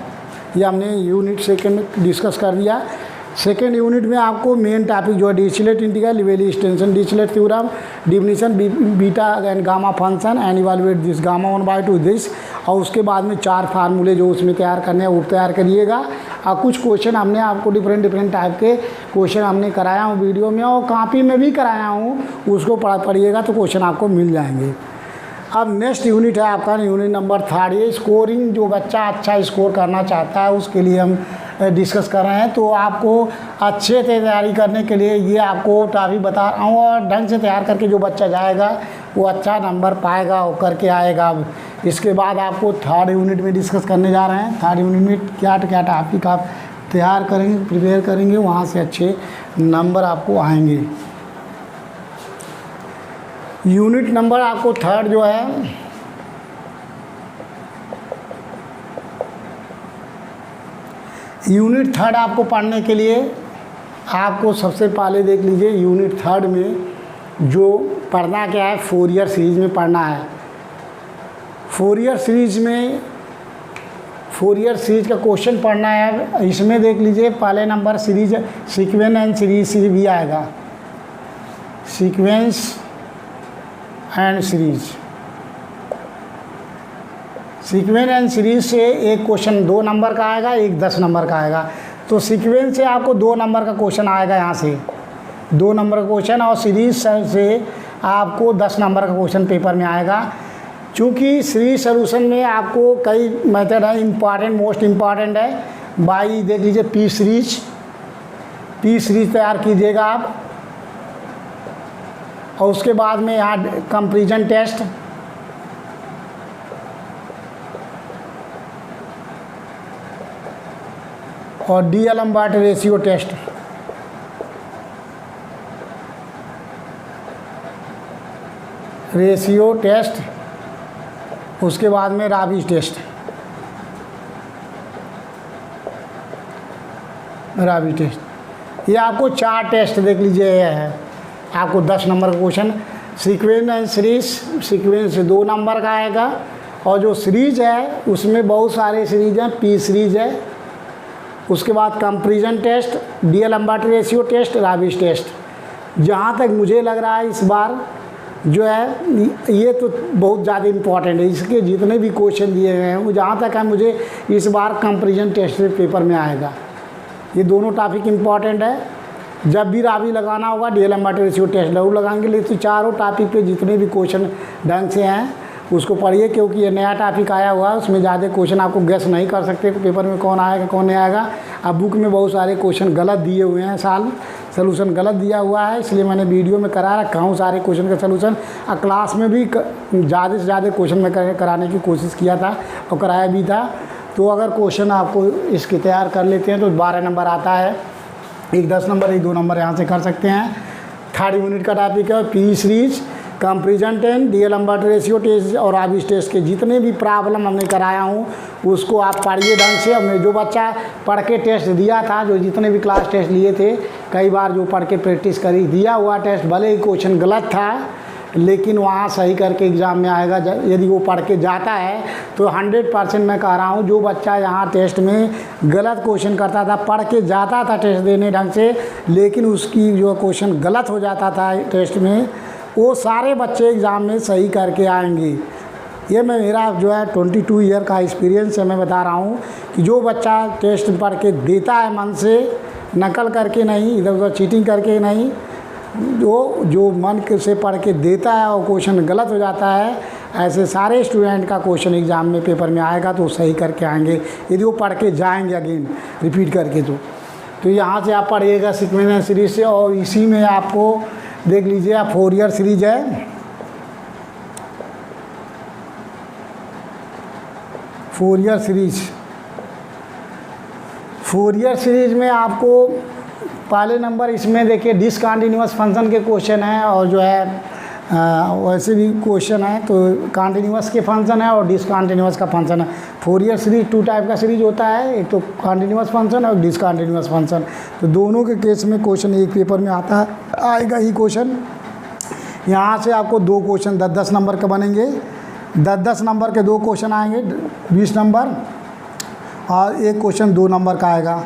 ये हमने यूनिट सेकंड डिस्कस कर दिया। सेकेंड यूनिट में आपको मेन टॉपिक जो है Dirichlet integral, Liouville extension, Dirichlet theorem, definition beta and gamma function and evaluate this gamma 1/2 this. और उसके बाद में 4 फार्मूले जो उसमें तैयार करने हैं वो तैयार करिएगा। और कुछ क्वेश्चन हमने आपको डिफरेंट टाइप के क्वेश्चन हमने कराया हूँ वीडियो में और कॉपी में भी कराया हूँ, उसको पढ़िएगा तो क्वेश्चन आपको मिल जाएंगे। अब नेक्स्ट यूनिट है आपका यूनिट नंबर 3। ये स्कोरिंग, जो बच्चा अच्छा स्कोर करना चाहता है उसके लिए हम डिस्कस कर रहे हैं। तो आपको अच्छे से तैयारी करने के लिए ये आपको टॉपिक बता रहा हूँ, और ढंग से तैयार करके जो बच्चा जाएगा वो अच्छा नंबर पाएगा और करके आएगा। अब इसके बाद आपको 3rd यूनिट में डिस्कस करने जा रहे हैं। 3rd यूनिट में क्या टॉपिक आप तैयार करेंगे, प्रिपेयर करेंगे, वहाँ से अच्छे नंबर आपको आएंगे। यूनिट नंबर आपको 3rd जो है यूनिट 3rd आपको पढ़ने के लिए आपको सबसे पहले देख लीजिए यूनिट 3rd में जो पढ़ना क्या है, फोरियर सीरीज में पढ़ना है। फोरियर सीरीज का क्वेश्चन पढ़ना है। इसमें देख लीजिए पहले number series sequence and series से भी आएगा, sequence and series. Sequence and series से एक क्वेश्चन 2 नंबर का आएगा, एक 10 नंबर का आएगा। तो सीक्वेंस से आपको 2 नंबर का क्वेश्चन आएगा, यहाँ से 2 नंबर का क्वेश्चन, और सीरीज से आपको 10 नंबर का क्वेश्चन पेपर में आएगा। चूँकि सीरीज सोल्यूशन में आपको कई मेथड है, इम्पॉर्टेंट मोस्ट इम्पॉर्टेंट है। बाई देख लीजिए पी सीरीज तैयार कीजिएगा आप। और उसके बाद में यहाँ कंपैरिजन टेस्ट, और डी-एलम्बर्ट रेशियो टेस्ट। उसके बाद में राबीज टेस्ट। ये आपको 4 टेस्ट देख लीजिए। ये है आपको 10 नंबर का question. Sequence and series, sequence से 2 नंबर का आएगा, और जो सीरीज है उसमें बहुत सारे सीरीज हैं, पी सीरीज है। उसके बाद comparison test, D'Alembert ratio test, Raabe's test. जहाँ तक मुझे लग रहा है इस बार जो है ये तो बहुत ज़्यादा इम्पॉर्टेंट है। इसके जितने भी क्वेश्चन दिए गए हैं वो जहाँ तक है मुझे इस बार कंपैरिजन टेस्ट पेपर में आएगा। ये दोनों टॉपिक इम्पॉर्टेंट है। जब भी राबी लगाना होगा डी-एलम्बर्ट रेशियो टेस्ट जरूर लगाएंगे। लेकिन तो चारों टॉपिक पे जितने भी क्वेश्चन ढंग से हैं उसको पढ़िए, क्योंकि ये नया टॉपिक आया हुआ है, उसमें ज़्यादा क्वेश्चन आपको गेस नहीं कर सकते पेपर में कौन आएगा कौन नहीं आएगा। अब बुक में बहुत सारे क्वेश्चन गलत दिए हुए हैं, सलूशन गलत दिया हुआ है, इसलिए मैंने वीडियो में करा रखा हूँ सारे क्वेश्चन का सलूशन। और क्लास में भी ज़्यादा से ज़्यादा क्वेश्चन में कराने की कोशिश किया था और कराया भी था। तो अगर क्वेश्चन आपको इसके तैयार कर लेते हैं तो 12 नंबर आता है। एक 10 नंबर एक 2 नंबर यहाँ से कर सकते हैं। थर्ड यूनिट का टॉपिक है P series, comparison test, D'Alembert ratio test और आबिस टेस्ट के जितने भी प्रॉब्लम हमने कराया हूँ उसको आप पढ़िए ढंग से। हमने जो बच्चा पढ़ के टेस्ट दिया था, जो जितने भी क्लास टेस्ट लिए थे, कई बार जो पढ़ के प्रैक्टिस करी, दिया हुआ टेस्ट भले ही क्वेश्चन गलत था लेकिन वहाँ सही करके एग्ज़ाम में आएगा। यदि वो पढ़ के जाता है तो 100% मैं कह रहा हूँ, जो बच्चा यहाँ टेस्ट में गलत क्वेश्चन करता था, पढ़ के जाता था टेस्ट देने ढंग से, लेकिन उसकी जो क्वेश्चन गलत हो जाता था टेस्ट में, वो सारे बच्चे एग्ज़ाम में सही करके आएंगे। ये मेरा जो है 22 ईयर का एक्सपीरियंस है। मैं बता रहा हूँ कि जो बच्चा टेस्ट पढ़ के देता है मन से, नकल करके नहीं, इधर उधर चीटिंग करके नहीं, जो मन से पढ़ के देता है और क्वेश्चन गलत हो जाता है, ऐसे सारे स्टूडेंट का क्वेश्चन एग्ज़ाम में पेपर में आएगा तो सही करके आएंगे यदि वो पढ़ के जाएंगे अगेन रिपीट करके। तो यहाँ से आप पढ़िएगा सीक्वेंस सीरीज से। और इसी में आपको देख लीजिए, आप फोरियर सीरीज है, फोरियर सीरीज में आपको पहले नंबर इसमें देखिए डिसकंटिन्यूअस फंक्शन के क्वेश्चन हैं और जो है वैसे भी क्वेश्चन है, तो कंटिन्यूअस के फंक्शन है और डिसकंटिन्यूअस का फंक्शन है। फोरियर सीरीज 2 टाइप का सीरीज होता है, एक तो कंटिन्यूअस फंक्शन और डिसकंटिन्यूअस फंक्शन। तो दोनों के केस में क्वेश्चन एक पेपर में आएगा ही क्वेश्चन। यहाँ से आपको 2 क्वेश्चन 10-10 नंबर के बनेंगे, 10-10 नंबर के 2 क्वेश्चन आएंगे 20 नंबर, और एक क्वेश्चन 2 नंबर का आएगा,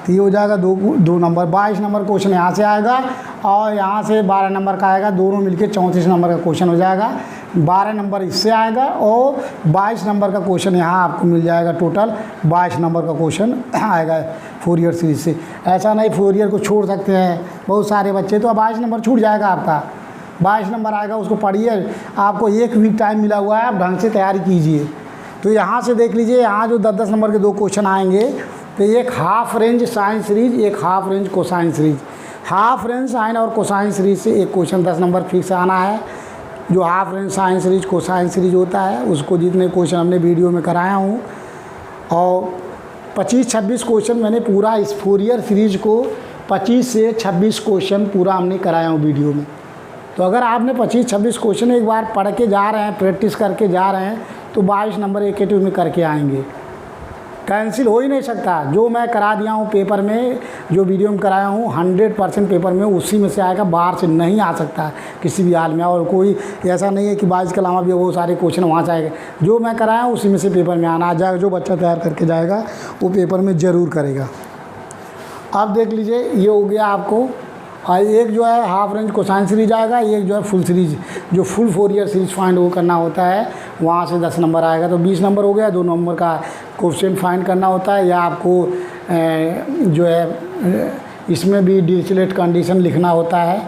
तो ये हो जाएगा 2 नंबर। 22 नंबर क्वेश्चन यहाँ से आएगा और यहाँ से 12 नंबर का आएगा, दोनों मिलके 34 नंबर का क्वेश्चन हो जाएगा। 12 नंबर इससे आएगा और 22 नंबर का क्वेश्चन यहाँ आपको मिल जाएगा। टोटल 22 नंबर का क्वेश्चन आएगा फोरियर सीरीज से। ऐसा नहीं फोरियर को छोड़ सकते हैं बहुत सारे बच्चे, तो 22 नंबर छूट जाएगा आपका। 22 नंबर आएगा, उसको पढ़िए। आपको 1 वीक टाइम मिला हुआ है, आप ढंग से तैयारी कीजिए। तो यहाँ से देख लीजिए, यहाँ जो 10-10 नंबर के 2 क्वेश्चन आएंगे, तो एक हाफ रेंज साइन सीरीज, एक half range cosine series. Half range sine और कोसाइन सीरीज से एक क्वेश्चन 10 नंबर फिक्स आना है। जो half range sine series cosine series होता है, उसको जितने क्वेश्चन हमने वीडियो में कराया हूँ, और 25-26 क्वेश्चन मैंने पूरा इस फोरियर सीरीज को 25 से 26 क्वेश्चन पूरा हमने कराया हूँ वीडियो में। तो अगर आपने 25-26 क्वेश्चन एक बार पढ़ के जा रहे हैं, प्रैक्टिस करके जा रहे हैं, तो 22 नंबर एक में करके आएंगे। कैंसिल हो ही नहीं सकता। जो मैं करा दिया हूँ पेपर में, जो वीडियो में कराया हूँ, 100% पेपर में उसी में से आएगा, बाहर से नहीं आ सकता किसी भी हाल में। और कोई ऐसा नहीं है कि 22 के अलावा भी वो सारे क्वेश्चन वहाँ से आएगा। जो मैं कराया उसी में से पेपर में आना आ जाएगा। जो बच्चा तैयार करके जाएगा वो पेपर में ज़रूर करेगा। अब देख लीजिए, ये हो गया आपको। और एक जो है हाफ रेंज कोसाइन सीरीज आएगा, एक जो है फुल सीरीज, जो फुल फोरियर सीरीज फाइंड वो करना होता है, वहाँ से 10 नंबर आएगा। तो 20 नंबर हो गया। 2 नंबर का कोफिशिएंट फाइंड करना होता है, या आपको जो है इसमें भी डिरिचलेट कंडीशन लिखना होता है,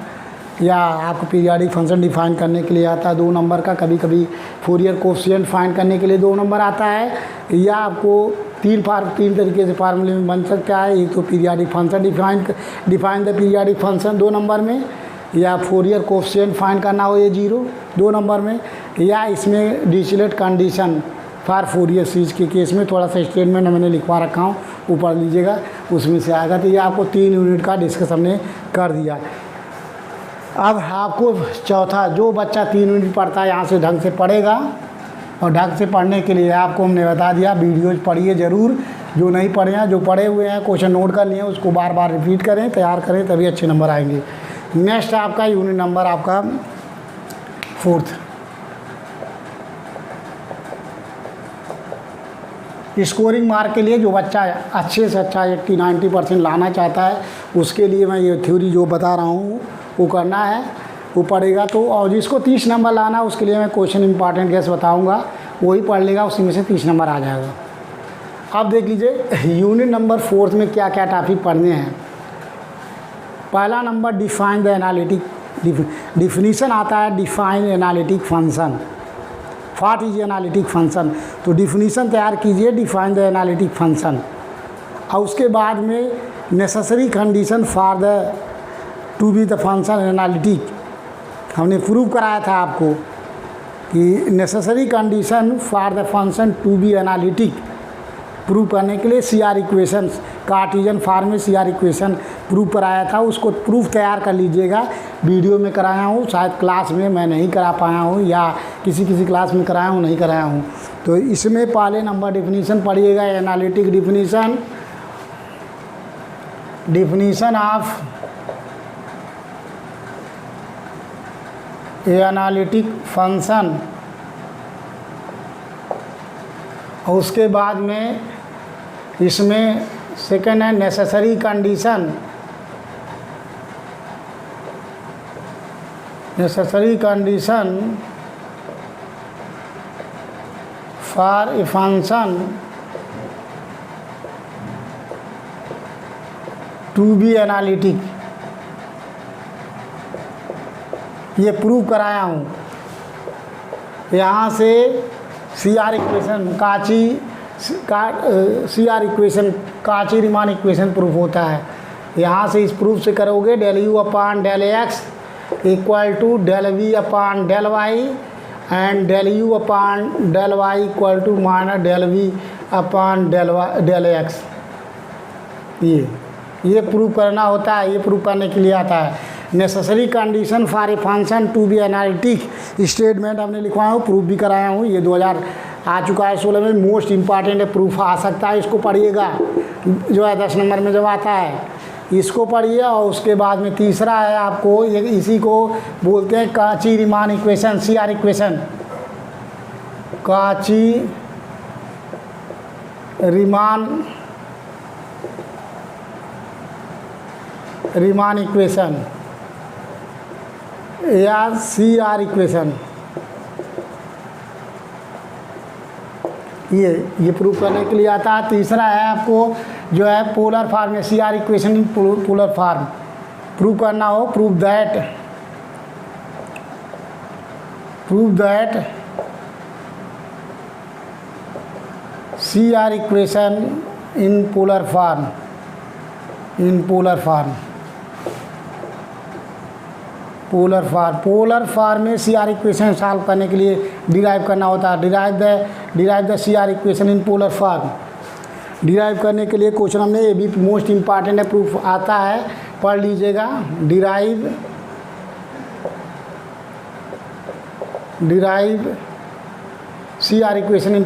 या आपको पीरियाडिक फंक्शन डिफाइन करने के लिए आता है 2 नंबर का। कभी कभी फोरियर कोफिशिएंट फाइंड करने के लिए 2 नंबर आता है, या आपको 3 तरीके से फार्मूले में बन सकता है। एक तो periodic function define the periodic function 2 number में, या फोरियर कोफिशिएंट फाइंड करना हो ये 0 2 नंबर में, या इसमें Dirichlet condition for Fourier series के केस में थोड़ा सा स्टेटमेंट मैंने लिखवा रखा हूँ, वो पढ़ लीजिएगा, उसमें से आएगा। तो ये आपको 3 यूनिट का डिस्कस हमने कर दिया। अब आपको चौथा, जो बच्चा 3 यूनिट पढ़ता है यहाँ से ढंग से पढ़ेगा, और ढंग से पढ़ने के लिए आपको हमने बता दिया, वीडियोज पढ़िए ज़रूर। जो नहीं पढ़े हैं, जो पढ़े हुए हैं, क्वेश्चन नोट कर लिए, उसको बार बार रिपीट करें, तैयार करें, तभी अच्छे नंबर आएंगे। नेक्स्ट आपका यूनिट नंबर आपका 4th, स्कोरिंग मार्क के लिए। जो बच्चा अच्छे से अच्छा 80-90% लाना चाहता है, उसके लिए मैं ये थ्योरी जो बता रहा हूँ वो करना है, वो पढ़ेगा। तो और जिसको 30 नंबर लाना, उसके लिए मैं क्वेश्चन इंपॉर्टेंट कैसे बताऊँगा, वही पढ़ लेगा, उसी में से 30 नंबर आ जाएगा। अब देख लीजिए यूनिट नंबर 4 में क्या क्या टॉपिक पढ़ने हैं। पहला number define the analytic, definition आता है define analytic function. What is analytic function, तो डिफिनीशन तैयार कीजिए, डिफाइन द एनालिटिक फंक्शन। और उसके बाद में necessary condition for the to be the function analytic. हमने प्रूव कराया था आपको कि necessary condition for the function to be analytic, prove करने के लिए CR इक्वेशन, कार्टेशियन फॉर्म में CR इक्वेशन प्रूव कराया था, उसको प्रूफ तैयार कर लीजिएगा। वीडियो में कराया हूँ, शायद क्लास में मैं नहीं करा पाया हूँ या किसी क्लास में कराया हूँ, नहीं कराया हूँ। तो इसमें पहले नंबर डेफिनीशन पढ़िएगा, analytic definition, definition of analytic function, और उसके बाद में इसमें सेकेंड है necessary condition, necessary condition for a function to be analytic, ये प्रूव कराया हूँ। यहाँ से CR equation CR equation Cauchy Riemann equation proof होता है। यहाँ से इस प्रूफ से करोगे del u upon del x equal to del v upon del y and del u upon del y equal to minus del v upon del x। ये prove करना होता है, ये प्रूव करने के लिए आता है। Necessary condition for a function to be analytic statement हमने लिखवाया हूँ, प्रूफ भी कराया हूँ। ये 2000 आ चुका है 16 में, मोस्ट इम्पॉर्टेंट है, प्रूफ आ सकता है, इसको पढ़िएगा, जो है 10 नंबर में जब आता है इसको पढ़िए। और उसके बाद में तीसरा है आपको, ये इसी को बोलते हैं काची Riemann equation, CR equation, Cauchy Riemann equation या CR इक्वेशन। ये प्रूव करने के लिए आता है। तीसरा है आपको जो है पोलर फॉर्म में CR equation in polar form prove करना हो, prove that CR equation in polar form में CR इक्वेशन सॉल्व करने के लिए डिराइव करना होता है। Derive the CR equation in polar form, derive करने के लिए क्वेश्चन हमने, ये भी मोस्ट इम्पॉर्टेंट है, प्रूफ आता है, पढ़ लीजिएगा। Derive CR equation in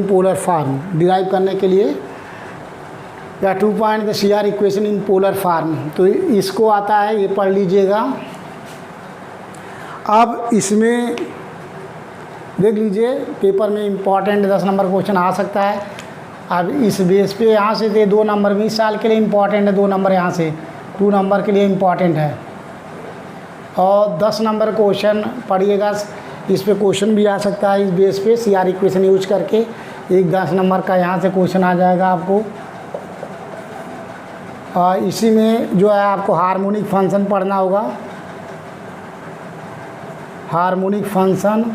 polar form, derive करने के लिए या 2 point the CR equation in polar form, तो इसको आता है, ये पढ़ लीजिएगा। अब इसमें देख लीजिए, पेपर में इम्पॉर्टेंट 10 नंबर क्वेश्चन आ सकता है। अब इस बेस पे यहाँ से 2 नंबर 20 साल के लिए इम्पॉर्टेंट है, 2 नंबर यहाँ से 2 नंबर के लिए इम्पॉर्टेंट है, और 10 नंबर क्वेश्चन पढ़िएगा। इस पे क्वेश्चन भी आ सकता है, इस बेस पे CR इक्वेशन यूज करके एक 10 नंबर का यहाँ से क्वेश्चन आ जाएगा आपको। और इसी में जो है आपको हार्मोनिक फंक्शन पढ़ना होगा, हार्मोनिक फंक्शन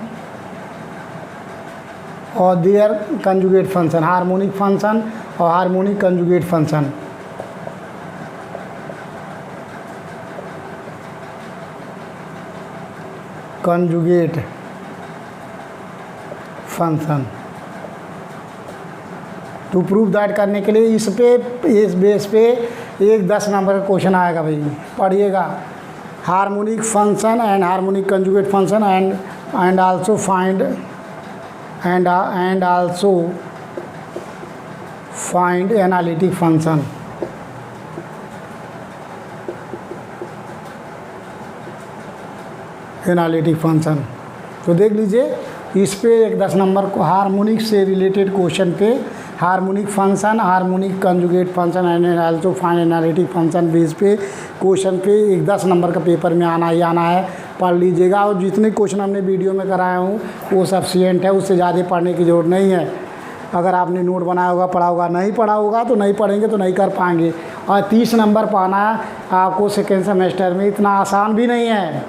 और their conjugate function, harmonic function और harmonic conjugate function. Conjugate function to prove that करने के लिए इस बेस पे एक 10 नंबर का क्वेश्चन आएगा भाई, पढ़िएगा। Harmonic function and harmonic conjugate function and also find analytic function. Analytic function तो देख लीजिए, इस पे एक 10 नंबर को हार्मोनिक से रिलेटेड क्वेश्चन पे harmonic function, harmonic conjugate function and also find analytic function base पे क्वेश्चन पे एक 10 नंबर का पेपर में आना ही आना है, पढ़ लीजिएगा। और जितने क्वेश्चन हमने वीडियो में कराया हूँ वो सफिशिएंट है, उससे ज़्यादा पढ़ने की ज़रूरत नहीं है। अगर आपने नोट बनाया होगा, पढ़ा होगा, नहीं पढ़ा होगा तो नहीं पढ़ेंगे तो नहीं कर पाएंगे। और 30 नंबर पाना आपको सेकेंड सेमेस्टर में इतना आसान भी नहीं है,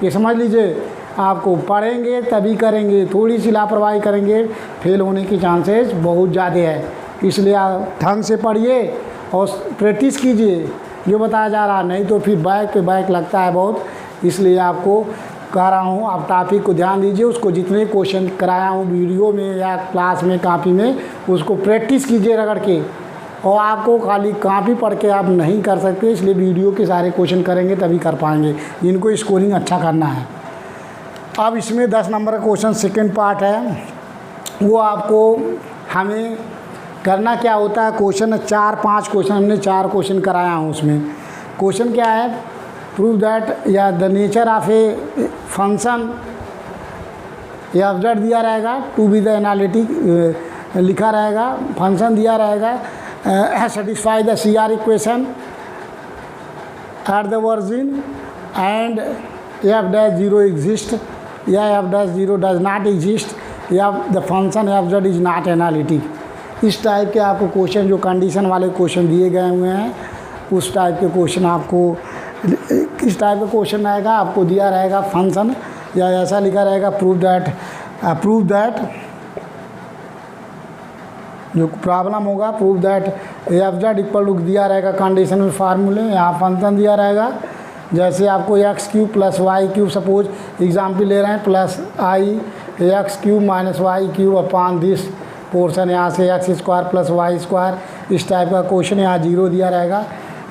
ये समझ लीजिए। आपको पढ़ेंगे तभी करेंगे, थोड़ी सी लापरवाही करेंगे फेल होने की चांसेस बहुत ज़्यादा है। इसलिए आप ढंग से पढ़िए और प्रैक्टिस कीजिए जो बताया जा रहा है, नहीं तो फिर बैक पे बैक लगता है बहुत। इसलिए आपको कह रहा हूँ, आप टॉपिक को ध्यान दीजिए। उसको जितने क्वेश्चन कराया हूँ वीडियो में या क्लास में कॉपी में, उसको प्रैक्टिस कीजिए रगड़ के। और आपको खाली कॉपी पढ़ के आप नहीं कर सकते, इसलिए वीडियो के सारे क्वेश्चन करेंगे तभी कर पाएंगे। इनको स्कोरिंग अच्छा करना है। अब इसमें 10 नंबर का क्वेश्चन सेकंड पार्ट है, वो आपको हमें करना क्या होता है। क्वेश्चन 4-5 क्वेश्चन, हमने 4 क्वेश्चन कराया हूँ। उसमें क्वेश्चन क्या है, प्रूव दैट या the nature of a function या ऑब्जेक्ट दिया रहेगा, टू बी द एनालिटिक लिखा रहेगा, फंक्शन दिया रहेगा, satisfy the CR equation at the origin and f dash 0 exists या f dash 0 does not exist या the function f z is not analytic। इस टाइप के आपको क्वेश्चन, जो कंडीशन वाले क्वेश्चन दिए गए हुए हैं, उस टाइप के क्वेश्चन आपको, किस टाइप का क्वेश्चन आएगा, आपको दिया रहेगा फंक्शन या ऐसा लिखा रहेगा प्रूव दैट जो प्रॉब्लम होगा, prove that F Z equal to दिया रहेगा कंडीशन में फार्मूले, यहाँ फंक्शन दिया रहेगा। जैसे आपको X cube plus Y cube, suppose example ले रहे हैं, plus I X cube minus Y cube upon this portion, यहाँ से X square plus Y square, इस टाइप का क्वेश्चन। यहाँ 0 दिया रहेगा,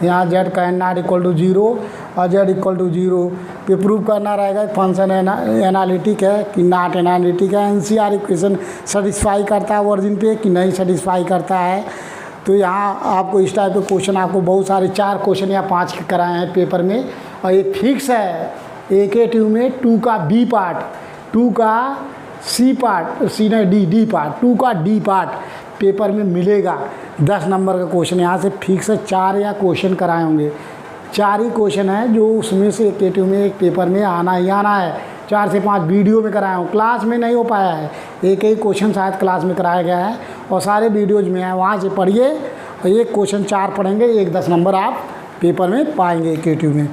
यहाँ Z can not equal to 0 और जेड इक्वल टू 0 पे प्रूव करना रहेगा फंक्शन एनालिटिक है कि नॉट एनालिटिक है, एनसीआर इक्वेशन सेटिस्फाई करता है ओरिजिन पे कि नहीं सेटिस्फाई करता है। तो यहाँ आपको इस टाइप के क्वेश्चन, आपको बहुत सारे 4 क्वेश्चन या 5 कराए हैं पेपर में, और ये फिक्स है एक ट्यूब में 2 का बी पार्ट, 2 का सी पार्ट, सी नहीं डी पार्ट, 2 का डी पार्ट पेपर में मिलेगा। 10 नंबर का क्वेश्चन यहाँ से फिक्स है, 4 या क्वेश्चन कराए होंगे, 4 ही क्वेश्चन है जो उसमें से एक ट्यूब में, एक पेपर में आना ही आना है। 4 से 5 वीडियो में कराया हूँ, क्लास में नहीं हो पाया है, एक क्वेश्चन शायद क्लास में कराया गया है और सारे वीडियोज में है, वहाँ से पढ़िए। और एक क्वेश्चन 4 पढ़ेंगे, एक 10 नंबर आप पेपर में पाएंगे एक ट्यूब में।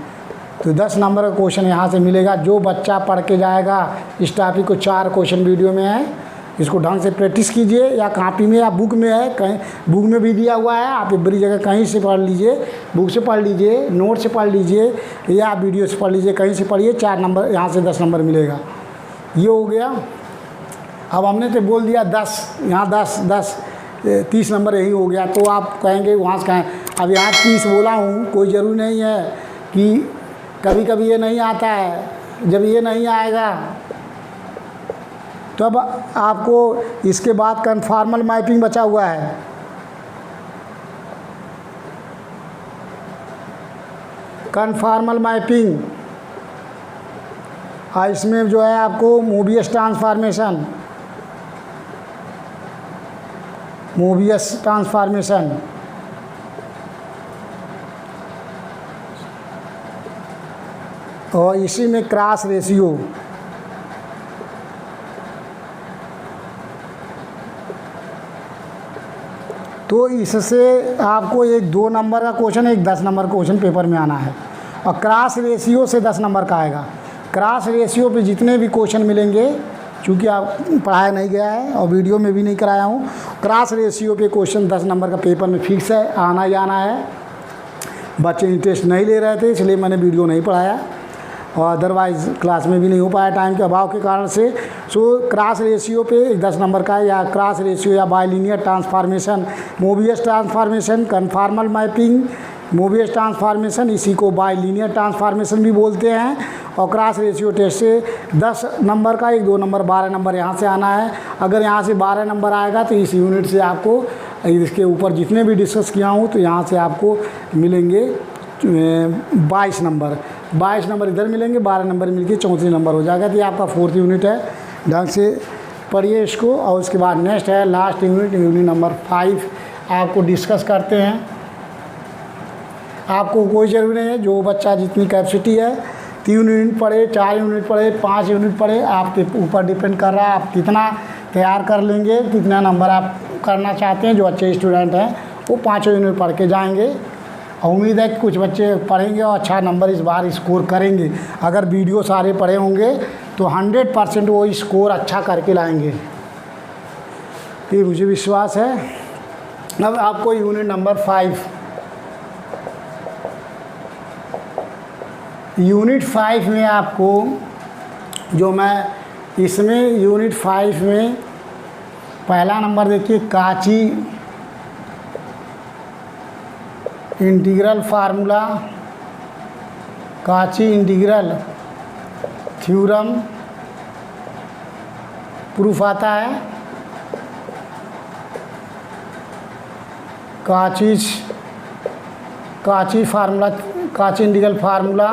तो 10 नंबर का क्वेश्चन यहाँ से मिलेगा। जो बच्चा पढ़ के जाएगा इस टॉपिक को, 4 क्वेश्चन वीडियो में है, इसको ढंग से प्रैक्टिस कीजिए, या कॉपी में या बुक में है, कहीं बुक में भी दिया हुआ है, आप एक बड़ी जगह कहीं से पढ़ लीजिए, बुक से पढ़ लीजिए, नोट से पढ़ लीजिए या वीडियो से पढ़ लीजिए, कहीं से पढ़िए। 4 नंबर यहाँ से 10 नंबर मिलेगा। ये हो गया। अब हमने तो बोल दिया 10, यहाँ 10 30 नंबर यही हो गया। तो आप कहेंगे वहाँ से कहें, अब यहाँ 30 बोला हूँ, कोई ज़रूरी नहीं है कि कभी कभी ये नहीं आता है। जब ये नहीं आएगा तो अब आपको इसके बाद कन्फॉर्मल मैपिंग बचा हुआ है। कन्फॉर्मल मैपिंग, इसमें जो है आपको मोबियस ट्रांसफॉर्मेशन, और इसी में क्रॉस रेशियो, तो इससे आपको एक 2 नंबर का क्वेश्चन, एक 10 नंबर का क्वेश्चन पेपर में आना है। और क्रॉस रेशियो से 10 नंबर का आएगा। क्रॉस रेशियो पे जितने भी क्वेश्चन मिलेंगे, चूँकि आप पढ़ाया नहीं गया है और वीडियो में भी नहीं कराया हूँ, क्रॉस रेशियो पे क्वेश्चन 10 नंबर का पेपर में फिक्स है, आना ही आना है। बच्चे इंटरेस्ट नहीं ले रहे थे, इसलिए मैंने वीडियो नहीं पढ़ाया, और अदरवाइज़ क्लास में भी नहीं हो पाया टाइम के अभाव के कारण से। सो क्रॉस रेशियो पे 10 नंबर का है, या क्रॉस रेशियो या bilinear transformation, Mobius transformation, conformal mapping, Mobius transformation, इसी को बाइलिनियर ट्रांसफॉर्मेशन भी बोलते हैं। और क्रॉस रेशियो टेस्ट से 10 नंबर का, एक 2 नंबर 12 नंबर यहाँ से आना है। अगर यहाँ से 12 नंबर आएगा तो इस यूनिट से आपको, इसके ऊपर जितने भी डिस्कस किया हूँ, तो यहाँ से आपको मिलेंगे 22 नंबर। 22 नंबर इधर मिलेंगे, 12 नंबर मिलके 34 नंबर हो जाएगा। तो ये आपका 4th यूनिट है। ढंग से पढ़िए इसको। और उसके बाद नेक्स्ट है लास्ट यूनिट, यूनिट नंबर 5 आपको डिस्कस करते हैं। आपको कोई ज़रूरी नहीं है, जो बच्चा जितनी कैपेसिटी है, 3 यूनिट पढ़े, 4 यूनिट पढ़े, 5 यूनिट पढ़े, आपके ऊपर डिपेंड कर रहा है आप कितना तैयार कर लेंगे, कितना नंबर आप करना चाहते हैं। जो अच्छे स्टूडेंट हैं वो 5 यूनिट पढ़ के जाएंगे, और उम्मीद है कि कुछ बच्चे पढ़ेंगे और अच्छा नंबर इस बार स्कोर करेंगे। अगर वीडियो सारे पढ़े होंगे तो 100% वो स्कोर अच्छा करके लाएंगे, ये मुझे विश्वास है। अब आपको यूनिट नंबर 5, यूनिट 5 में आपको जो मैं इसमें यूनिट 5 में पहला नंबर देखिए, काची इंटीग्रल फार्मूला, काची इंटीग्रल थ्योरम प्रूफ आता है। काची फार्मूला, काची इंटीग्रल फार्मूला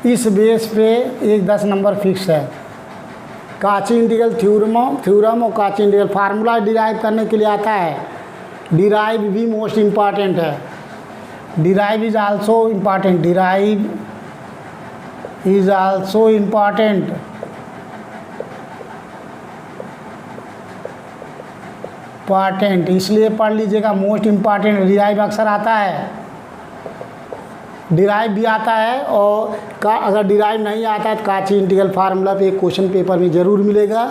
इस बेस पे एक 10 नंबर फिक्स है। काची इंटीग्रल थ्योरम और काची इंटीग्रल फार्मूला डिराइव करने के लिए आता है। डिराइव भी मोस्ट इम्पॉर्टेंट है। Derive is also important. Derive is also important. इसलिए पढ़ लीजिएगा, मोस्ट इम्पॉर्टेंट। डिराइव अक्सर आता है, डिराइव भी आता है, और अगर डिराइव नहीं आता है तो काची इंटीग्रल फार्मूला पे एक क्वेश्चन पेपर में ज़रूर मिलेगा,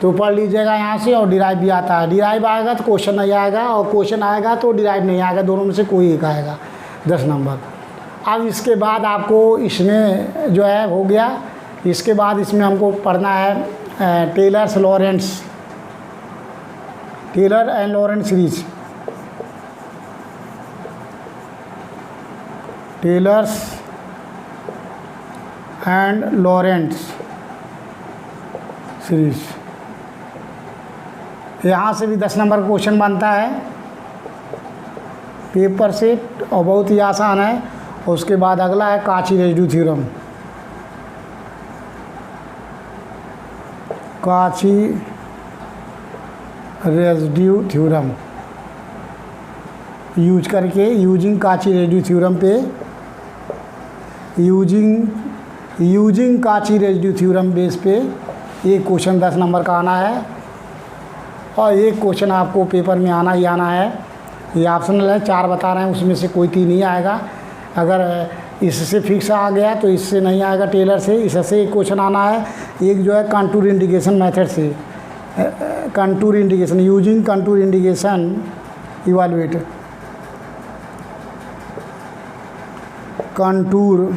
तो पढ़ लीजिएगा यहाँ से। और डिराइव भी आता है। डिराइव आएगा तो क्वेश्चन नहीं आएगा, और क्वेश्चन आएगा तो डिराइव नहीं आएगा, दोनों में से कोई एक आएगा 10 नंबर। अब इसके बाद आपको इसमें जो है हो गया, इसके बाद इसमें हमको पढ़ना है Taylor and Laurent series. Taylor's and Laurent's series, यहाँ से भी 10 नंबर का क्वेश्चन बनता है पेपर से, और बहुत ही आसान है। उसके बाद अगला है काची रेसिड्यू थ्योरम। काची रेसिड्यू थ्योरम यूज करके, यूजिंग काची रेसिड्यू थ्योरम पे, यूजिंग काची रेसिड्यू थ्योरम बेस पे एक क्वेश्चन 10 नंबर का आना है, और एक क्वेश्चन आपको पेपर में आना ही आना है। ये ऑप्शनल है, 4 बता रहे हैं, उसमें से कोई 3 ही आएगा। अगर इससे फिक्स आ गया तो इससे नहीं आएगा, टेलर से। इससे एक क्वेश्चन आना है। एक जो है कंटूर इंडिकेशन मेथड से, contour indication, using contour indication evaluate, contour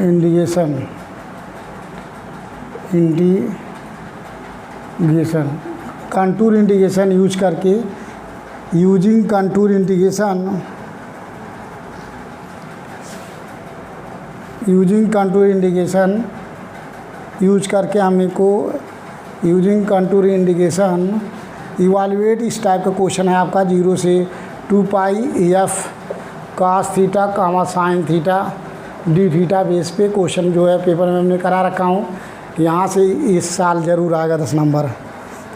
indication contour indication use करके, यूजिंग कंटूर इंडिकेशन यूज करके हमको यूजिंग कंटूर इंडिकेशन इवैल्यूएट, इस टाइप का क्वेश्चन है आपका। 0 से 2 pi F cos theta comma sine theta D theta base पे question जो है पेपर में हमने करा रखा हूँ। यहाँ से इस साल ज़रूर आएगा 10 नंबर।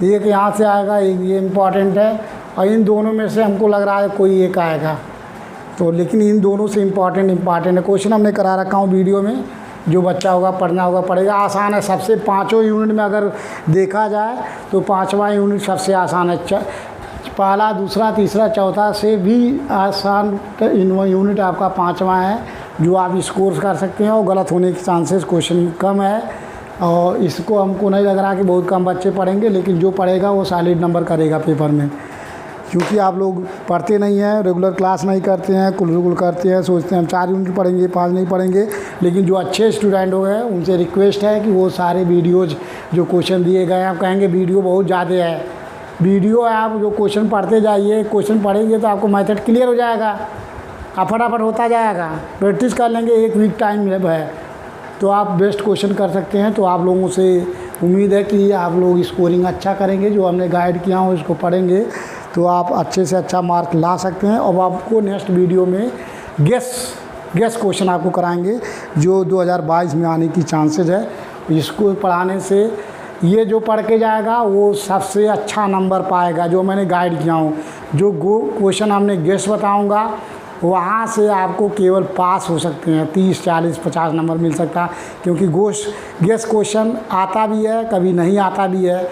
एक यहाँ से आएगा, एक ये इम्पॉर्टेंट है, और इन दोनों में से हमको लग रहा है कोई एक आएगा, तो लेकिन इन दोनों से इम्पॉर्टेंट है क्वेश्चन हमने करा रखा हूँ वीडियो में। जो बच्चा होगा पढ़ना होगा पढ़ेगा। आसान है सबसे, 5 यूनिट में अगर देखा जाए तो 5वां यूनिट सबसे आसान है। पहला, दूसरा, तीसरा, चौथा से भी आसान यूनिट आपका 5वां है, जो आप स्कोर कर सकते हैं, और गलत होने के चांसेस क्वेश्चन कम है। और इसको हमको नहीं लग रहा कि बहुत कम बच्चे पढ़ेंगे, लेकिन जो पढ़ेगा वो सॉलिड नंबर करेगा पेपर में, क्योंकि आप लोग पढ़ते नहीं हैं, रेगुलर क्लास नहीं करते हैं, कुल करते हैं, सोचते हैं हम 4 यूनिट पढ़ेंगे, 5 नहीं पढ़ेंगे। लेकिन जो अच्छे स्टूडेंट हो गए उनसे रिक्वेस्ट है कि वो सारे वीडियोज़ जो क्वेश्चन दिए गए हैं, आप कहेंगे वीडियो बहुत ज़्यादा है, वीडियो आप जो क्वेश्चन पढ़ते जाइए, क्वेश्चन पढ़ेंगे तो आपको मेथड क्लियर हो जाएगा, आप फटाफट होता जाएगा। प्रैक्टिस कर लेंगे, 1 वीक टाइम है तो आप बेस्ट क्वेश्चन कर सकते हैं। तो आप लोगों से उम्मीद है कि आप लोग स्कोरिंग अच्छा करेंगे, जो हमने गाइड किया हो इसको पढ़ेंगे तो आप अच्छे से अच्छा मार्क ला सकते हैं। और आपको नेक्स्ट वीडियो में गेस क्वेश्चन आपको कराएंगे, जो 2022 में आने की चांसेस है। इसको पढ़ाने से ये जो पढ़ के जाएगा वो सबसे अच्छा नंबर पाएगा, जो मैंने गाइड किया हूँ। जो क्वेश्चन हमने गेस बताऊँगा वहाँ से आपको केवल पास हो सकते हैं, 30, 40, 50 नंबर मिल सकता है, क्योंकि गेस क्वेश्चन आता भी है, कभी नहीं आता भी है।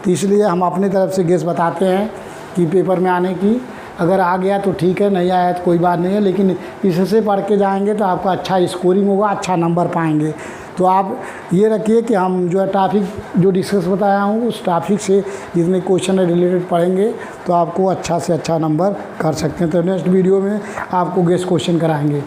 तो इसलिए हम अपनी तरफ से गेस बताते हैं कि पेपर में आने की, अगर आ गया तो ठीक है, नहीं आया तो कोई बात नहीं है, लेकिन इससे पढ़ के जाएंगे तो आपका अच्छा स्कोरिंग होगा, अच्छा नंबर पाएंगे। तो आप ये रखिए कि हम जो है टॉपिक जो डिस्कस बताया हूँ उस टॉपिक से जितने क्वेश्चन रिलेटेड पढ़ेंगे तो आपको अच्छा से अच्छा नंबर कर सकते हैं। तो नेक्स्ट वीडियो में आपको गेस क्वेश्चन कराएंगे।